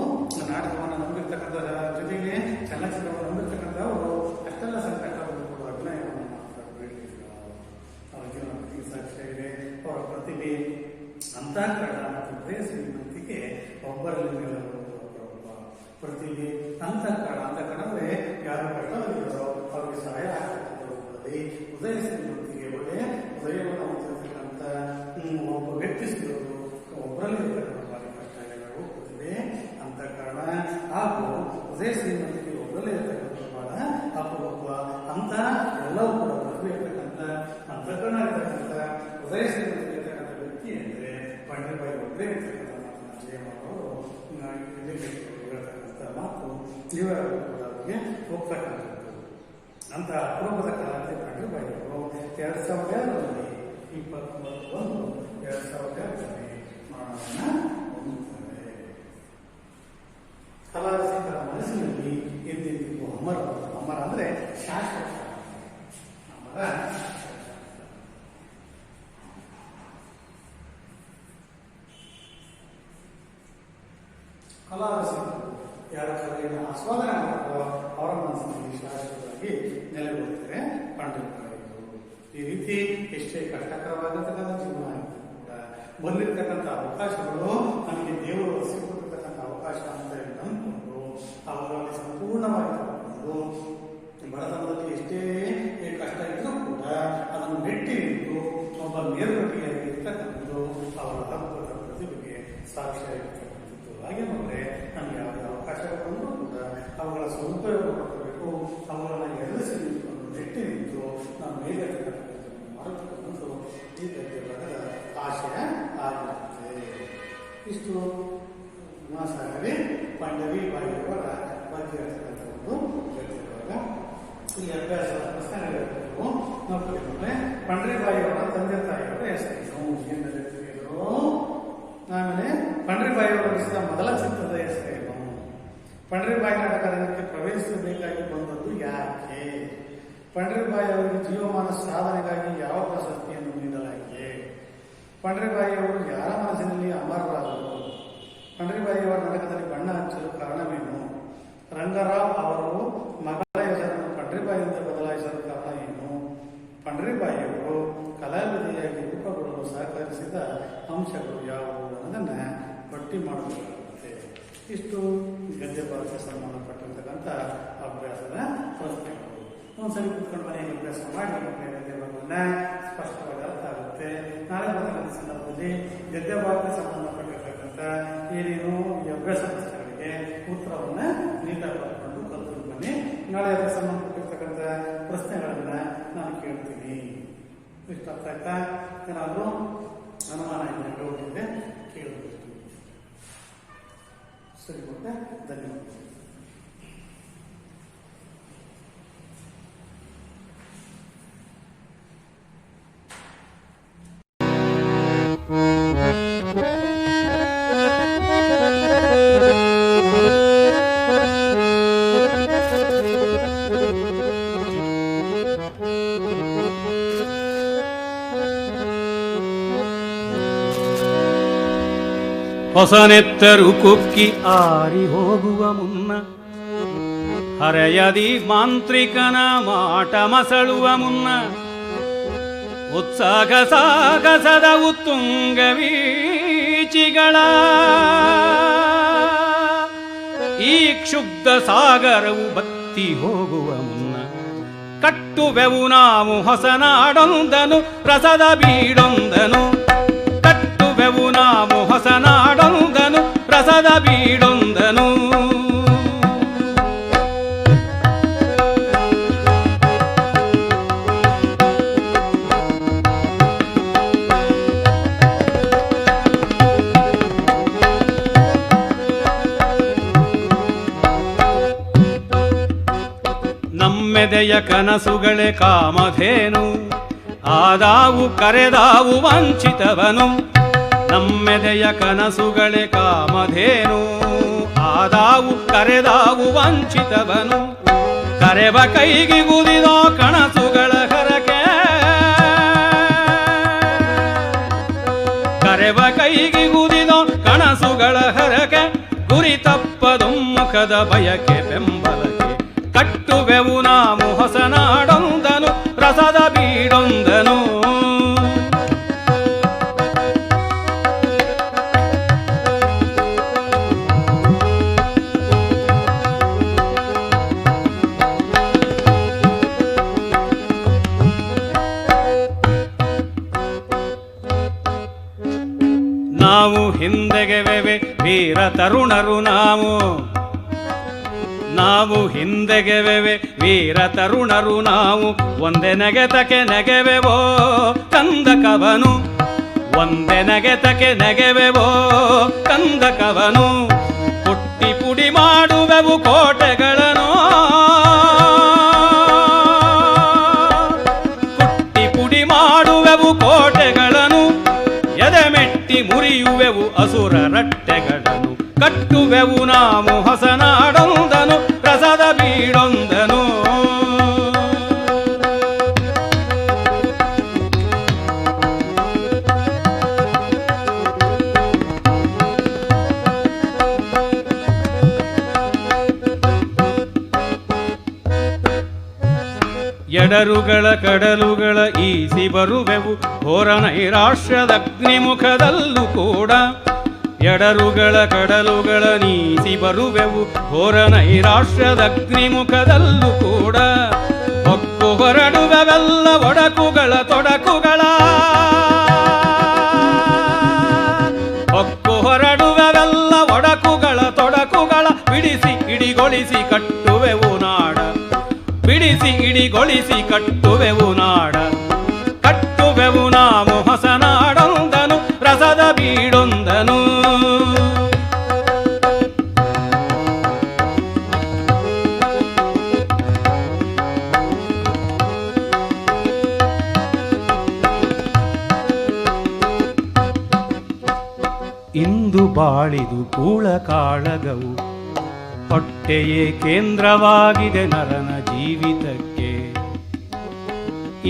ನಾಟಕವನ್ನು ನಂಬಿರ್ತಕ್ಕಂಥ ಜೊತೆಗೆ ಚಲನಚಿತ್ರವನ್ನು ನಂಬಿರ್ತಕ್ಕಂಥ ಅವರು ಅಷ್ಟೆಲ್ಲ ಸಂಕಟವನ್ನು ಕೂಡ ಅಭಿನಯವನ್ನು ಮಾಡ್ತಾರೆ. ಅವರ ಜೀವನ ಪ್ರೀತಿಗೆ ಸಾಕ್ಷಿಯಾಗಿದೆ. ಅವರ ಪ್ರತಿಭೆ, ಅಂತಃಕರಣ ಮತ್ತು ಹೃದಯ ಶ್ರೀಮಂತಿಕೆ ಒಬ್ಬರಲ್ಲಿ ಒಬ್ಬ ಪ್ರತಿಭೆ, ಅಂತಃಕರಣ ಅಂದರೆ ಯಾರು ಕಷ್ಟದಲ್ಲಿದ್ದಾರೋ ಅವರಿಗೆ ಸಹಾಯ ಆಗ್ತಕ್ಕಂಥದ್ರಲ್ಲಿ ಹೃದಯ ಶ್ರೀಮಂತಿಗೆ ಒಳ್ಳೆಯ ಹೃದಯವನ್ನು ಹೊಂದಿರತಕ್ಕಂಥ ಒಬ್ಬ ವ್ಯಕ್ತಿ ಸಿಗೋದು ಒಬ್ಬರಲ್ಲಿ ಭಾರಿ ಕಷ್ಟ ಇದೆ. ಪ್ರತಿಭೆ, ಅಂತಃಕರಣ ಹಾಗೂ ಹೃದಯ ಶ್ರೀಮಂತಿಗೆ ಒಬ್ಬರಲ್ಲೇ ಇರತಕ್ಕಂಥ ಬಹಳ ಅಪರೂಪ. ಅಂತ ಎಲ್ಲವೂ ಕೂಡ ಪ್ರತಿಭೆ ಇರ್ತಕ್ಕಂಥ, ಅಂತಃಕರಣ ಇರ್ತಕ್ಕಂಥ, ಹೃದಯ ಶ್ರೀಮಂತಿಗೆ ಇರ್ತಕ್ಕಂಥ ವ್ಯಕ್ತಿ ಅಂದರೆ ಪಂಡ್ರಿಬಾಯಿ ಒಬ್ಬರೇ ಇರ್ತಕ್ಕಂಥ ಮಾತನ್ನು ಅಜಯ ಮಾಡೋರು ಹೇಳ್ತಕ್ಕಂಥ ಮಾತು ಇವರೆಲ್ಲರೂ ಕೂಡ ಅವರಿಗೆ ಹೋಗ್ತಕ್ಕಂಥದ್ದು. ಅಂತ ಅಪರೂಪದ ಕಲಾವಿದೆ ಪಂಡ್ರಿಬಾಯಿಯವರು 2002ರಲ್ಲಿ 29/1/2002ರಲ್ಲಿ ಮರಣವನ್ನು ಹೊಂದುತ್ತಾರೆ. ಕಲಾರಸಿಕರ ಮನಸ್ಸಿನಲ್ಲಿ ಎಂದೆಂದಿಗೂ ಅಮರ. ಅಮರ ಅಂದರೆ ಶಾಶ್ವತ. ಅಮರ ಕಲಾರಸಿಕರು ಯಾರ ಕಲೆಯನ್ನು ಆಸ್ವಾದನೆ ಮಾಡ್ತಾರೋ ಅವರ ಮನಸ್ಸಿನಲ್ಲಿ ಶಾಶ್ವತವಾಗಿ ನೆಲೆಗೊಳ್ತಾರೆ ಪಂಡ್ರಿಬಾಯಿಯವರು. ಈ ರೀತಿ ಎಷ್ಟೇ ಕಷ್ಟಕರವಾಗಿರ್ತಕ್ಕಂಥ ಜೀವನ ಆಗಿದ್ರು ಕೂಡ ಬಂದಿರತಕ್ಕಂಥ ಅವಕಾಶಗಳು ನಮಗೆ ದೇವರು ಒದಗಿಸಿಕೊಟ್ಟಿರ್ತಕ್ಕಂಥ ಅವಕಾಶ ಅಂತ ಹೇಳಿ ನಂಬಿಕೊಂಡು ಅವುಗಳಲ್ಲಿ ಸಂಪೂರ್ಣವಾಗಿ ತಗೊಂಡು ಬಡತನದಲ್ಲಿ ಎಷ್ಟೇ ಕಷ್ಟ ಇದ್ರೂ ಕೂಡ ಅದನ್ನು ಮೆಟ್ಟಿ ನಿಂತು ಒಬ್ಬ ಮೇಲ್ಗಟ್ಟಿಯಾಗಿ ಇರ್ತಕ್ಕಂಥದ್ದು ಅವರ ಅದ್ಭುತ ಪ್ರತಿಭೆಗೆ ಸಾಕ್ಷಿಯಾಗಿರ್ತಕ್ಕಂಥದ್ದು. ಹಾಗೆ ನೋಡಿದ್ರೆ ನಮಗೆ ಯಾವುದೇ ಅವಕಾಶಗಳು ಬಂದರೂ ಕೂಡ ಅವುಗಳ ಸದುಪಯೋಗ ಪಡ್ಕೋಬೇಕು, ಅವುಗಳನ್ನು ಎದುರಿಸಿ ನಿಂತುಕೊಂಡು ಮೆಟ್ಟಿ ನಿಂತು ನಾವು ಮೇಲಿರ್ತಕ್ಕಂಥದ್ದನ್ನು ಮಾಡತಕ್ಕಂಥದ್ದು ಈ ಗದ್ಯಭಾಗದ ಆಶಯ ಆಗಿರುತ್ತೆ. ಇಷ್ಟು ಗುಣಸಾಗರಿ ಪಂಡ್ರಿಬಾಯಿಯವರ ಬಗ್ಗೆ ಇರತಕ್ಕಂಥ ಒಂದು ಗದ್ಯಭಾಗ. ಈ ಅಭ್ಯಾಸ ಪಂಡ್ರಿಬಾಯಿಯವರ ತಂದೆ ತಾಯಿಯವರ ಹೆಸರೇನು ಎಂದು ತಿಳಿದರು. ಆಮೇಲೆ ಪಂಡ್ರಿಬಾಯಿಯವರು ರಚಿಸಿದ ಮೊದಲ ಚಿತ್ರದ ಹೆಸರೇನು? ಪಂಡ್ರಿಬಾಯಿ ನಾಟಕ ರಂಗಕ್ಕೆ ಪ್ರವೇಶಿಸಬೇಕಾಗಿ ಬಂದದ್ದು ಯಾಕೆ? ಪಂಡ್ರಿಬಾಯಿ ಅವರಿಗೆ ಜೀವಮಾನ ಸಾಧನೆಗಾಗಿ ಯಾವ ಪ್ರಶಸ್ತಿಯನ್ನು ನೀಡಲಾಗಿದೆ? ಪಂಡ್ರಿಬಾಯಿಯವರು ಯಾರ ಮನಸ್ಸಿನಲ್ಲಿ ಅಮರರಾದರು? ಪಂಡ್ರಿಬಾಯಿಯವರ ನಾಟಕದಲ್ಲಿ ಬಣ್ಣ ಹಚ್ಚಲು ಕಾರಣವೇನು? ರಂಗರಾವ್ ಅವರು ಮಗಳ ಹೆಸರನ್ನು ಪಂಡ್ರಿಬಾಯಿಯಿಂದ ಬದಲಾಯಿಸಲು ಕಾರಣ ಏನು? ಪಂಡ್ರಿಬಾಯಿಯವರು ಕಲಾವಿದೆಯಾಗಿ ರೂಪುಗೊಳ್ಳಲು ಸಹಕರಿಸಿದ ಅಂಶಗಳು ಯಾವುವು ಅನ್ನೋದನ್ನು ಪಟ್ಟಿ ಮಾಡಬೇಕಾಗುತ್ತೆ. ಇಷ್ಟು ಗದ್ಯ ಭಾಷೆ ಸಂಬಂಧಪಟ್ಟಿರ್ತಕ್ಕಂಥ ಅಭ್ಯಾಸದ ಪ್ರಶ್ನೆಗಳು. ಒಂದ್ಸರಿ ಕುತ್ಕೊಂಡು ಮನೆಯಲ್ಲಿ ಅಭ್ಯಾಸ ಮಾಡಿ ಗದ್ಯ ಭಾಗವನ್ನ ಸ್ಪಷ್ಟವಾಗಿ ಅರ್ಥ ಆಗುತ್ತೆ. ನಾಳೆ ಬರ್ತಕ್ಕಂಥ ಸಂದರ್ಭದಲ್ಲಿ ಗದ್ಯ ಭಾಗಕ್ಕೆ ಸಂಬಂಧಪಟ್ಟಿರ್ತಕ್ಕಂಥ ಏನೇನು ಈ ಅಭ್ಯಾಸ ಪ್ರಶ್ನೆಗಳಿಗೆ ಉತ್ತರವನ್ನ ನೀಟಾಗಿ ಬರ್ಕೊಂಡು ಕಲ್ತ್ಕೊಂಡು ಬನ್ನಿ. ನಾಳೆ ಅದಕ್ಕೆ ಸಂಬಂಧಪಟ್ಟಿರ್ತಕ್ಕಂಥ ಪ್ರಶ್ನೆಗಳನ್ನ ನಾನು ಕೇಳ್ತೀನಿ. ಇಷ್ಟ ಅರ್ಥ ಆಯ್ತಾ? ಏನಾದರೂ ಅನುಮಾನ ಇದೆ ಕೇಳಬೇಕು. ಸರಿ, ಮತ್ತೆ ಧನ್ಯವಾದ. ಹೊಸನೆತ್ತರು ಕುಕ್ಕಿ ಆರಿ ಹೋಗುವ ಮುನ್ನ ಹರೆಯದಿ ಮಾಂತ್ರಿಕನ ಮಾಟ ಮಸಳುವ ಮುನ್ನ ಉತ್ಸಾಹ ಸಾಗಸದ ಉತ್ತುಂಗ ವೀಚಿಗಳ ಈ ಕ್ಷುಬ್ಧ ಸಾಗರವು ಬತ್ತಿ ಹೋಗುವ ಮುನ್ನ ಕಟ್ಟುವೆವು ನಾವು ಹೊಸನಾಡೊಂದನು ರಸದ ಬೀಡೊಂದನು. ಕಟ್ಟುವೆವು ನಾವು ಹೊಸನಾಡೊಂದನು ರಸದ ಬೀಡೊಂದನು. ನಮ್ಮೆದೆಯ ಕನಸುಗಳೇ ಕಾಮಧೇನು ಆದಾವು ಕರೆದಾವು ವಂಚಿತವನು. ನಮ್ಮೆದೆಯ ಕನಸುಗಳೇ ಕಾಮಧೇನು ಆದಾವು ಕರೆದಾವು ವಂಚಿತವನು. ಕರೆವ ಕೈಗೆ ಗುದಿದೋ ಕನಸುಗಳ ಹರಕೆ ಕರೆವ ಕೈಗೆ ಗುದಿದೋ ಕನಸುಗಳ ಹರಕೆ ಗುರಿ ತಪ್ಪದೊಮ್ಮುಖದ ಬಯಕೆ ಬೆಂಬಲಕ್ಕೆ ಕಟ್ಟುವೆವು ನಾವು ಹೊಸನಾಡೊಂದನು ರಸದ ಬೀಡೊಂದನು. ನಾವು ಹಿಂದೆಗೆವೆವೆ ವೀರ ತರುಣರು ನಾವು ಹಿಂದೆಗೆವೆವೆ ವೀರ ತರುಣರು ನಾವು ಒಂದೇ ನೆಗೆತಕ್ಕೆ ನೆಗೆವೆವೋ ಕಂದಕವನು. ಒಂದೇ ನೆಗೆತಕ್ಕೆ ನೆಗೆವೆವೋ ಕಂದಕವನು. ಪುಟ್ಟಿ ಪುಡಿ ಮಾಡುವೆವು ಕೋಟೆಗಳನ್ನು ಪುಟ್ಟಿ ಪುಡಿ ಮಾಡುವೆವು ಕೋಟೆಗಳನ್ನು. ಎದೆ ಮೆಟ್ಟಿ ಮುರಿಯುವೆವು ಅಸುರ ರಟ್ಟೆಗಳನ್ನು. ಕಟ್ಟುವೆವು ನಾವು ಹೊಸನಾಡೊಂದನು ರಸದ ಬೀಡೊಂದನು. ಎಡರುಗಳ ಕಡಲುಗಳ ಈಸಿ ಬರುವೆವು ಘೋರ ನೈರಾಶ್ಯದಗ್ನಿಮುಖದಲ್ಲೂ ಕೂಡ. ಎಡರುಗಳ ಕಡಲುಗಳ ನೀಸಿ ಬರುವೆವು ಘೋರ ನೈರಾಶ್ಯದಗ್ನಿಮುಖದಲ್ಲೂ ಕೂಡ. ಹೊಕ್ಕು ಹೊರಡುವೆವೆಲ್ಲ ಒಡಕುಗಳ ತೊಡಕುಗಳ ಹೊಕ್ಕು ಹೊರಡುವೆವೆಲ್ಲ ಒಡಕುಗಳ ತೊಡಕುಗಳ. ಬಿಡಿಸಿ ಇಡಿಗೊಳಿಸಿ ಕಟ್ಟುವೆವು ನಾಡ ಬಿಡಿಸಿ ಇಡಿಗೊಳಿಸಿ ಕಟ್ಟುವೆವು ನಾಡ. ಕಟ್ಟುವೆವು ನಾವು ಹೊಸನಾಡೊಂದನು ರಸದ ಬೀಡೊಂದನು. ಬಾಳಿದು ಕೂಳ ಕಾಳಗವು ಹೊಟ್ಟೆಯೇ ಕೇಂದ್ರವಾಗಿದೆ ನರನ ಜೀವಿತಕ್ಕೆ.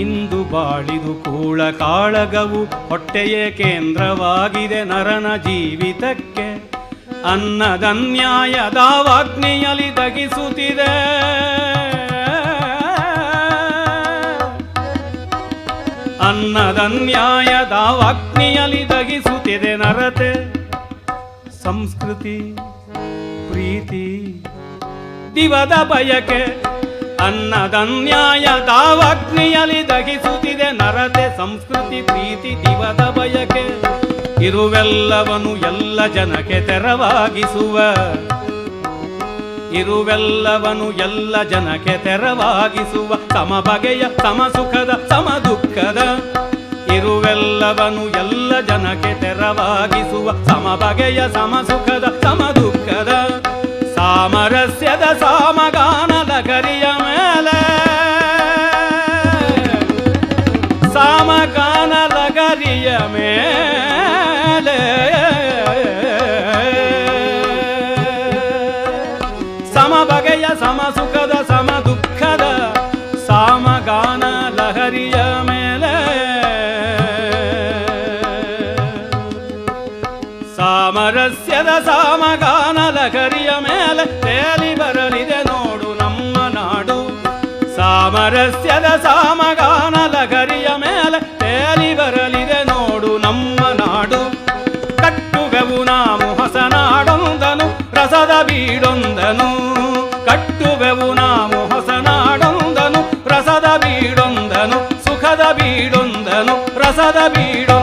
ಇಂದು ಬಾಳಿದು ಕೂಳ ಕಾಳಗವು ಹೊಟ್ಟೆಯೇ ಕೇಂದ್ರವಾಗಿದೆ ನರನ ಜೀವಿತಕ್ಕೆ. ಅನ್ನದನ್ಯಾಯದ ವಾಗ್ನಿಯಲ್ಲಿ ದಗಿಸುತ್ತಿದೆ. ಅನ್ನದನ್ಯಾಯದ ವಾಗ್ನಿಯಲ್ಲಿ ದಗಿಸುತ್ತಿದೆ ನರತೆ. ಸಂಸ್ಕೃತಿ ಪ್ರೀತಿ ದಿವದ ಬಯಕೆ ಅನ್ನದನ್ಯಾಯದ ವಾಗ್ನಿಯಲ್ಲಿ ದಗಿಸುತ್ತಿದೆ ನರತೆ. ಸಂಸ್ಕೃತಿ ಪ್ರೀತಿ ದಿವದ ಬಯಕೆ ಇರುವೆಲ್ಲವನು ಎಲ್ಲ ಜನಕ್ಕೆ ತೆರವಾಗಿಸುವ. ಇರುವೆಲ್ಲವನು ಎಲ್ಲ ಜನಕ್ಕೆ ತೆರವಾಗಿಸುವ ಸಮ ಬಗೆಯ ಸಮ ಸುಖದ ಸಮ ದುಃಖದ. ಇರುವೆಲ್ಲವನು ಎಲ್ಲ ಜನಕ್ಕೆ ತೆರವಾಗಿಸುವ ಸಮ ಬಗೆಯ ಸಮ ಸುಖದ ಸಮ ದುಃಖದ. ಸಾಮರಸ್ಯದ ಸಾಮಗಾನದ ಗರಿಯ ಮೇಲೆ ಸಾಮಗಾನದ ಗರಿಯ ಮೇಲೆ ಸಮ ಬಗೆಯ ಸಮ ಸುಖದ ಸಮ ದುಃಖದ ಸಾಮಗಾನ ಲಹರಿಯ ಮೇಲೆ ಸಾಮರಸ್ಯದ ಸಾಮಗಾನ ಲಹರಿಯ ಮೇಲೆ ತೇಲಿ ಬರಲಿದೆ ನೋಡು ನಮ್ಮ ನಾಡು. ಸಾಮರಸ್ಯದ ಸಾಮಗಾನ ಲಹರಿಯ ಮೇಲೆ ತೇಲಿ ಬರಲಿದೆ ನೋಡು ನಮ್ಮ ನಾಡು. ಕಟ್ಟುವೆವು ನಾವು ಹೊಸನಾಡೊಂದನು ರಸದ ಬೀಡೊಂದನು. ಕಟ್ಟುವೆವು ನಾವು ಹೊಸನಾಡೊಂದನು ರಸದ ಬೀಡೊಂದನು. ಸುಖದ ಬೀಡೊಂದನು ರಸದ ಬೀಡೊಂದನು.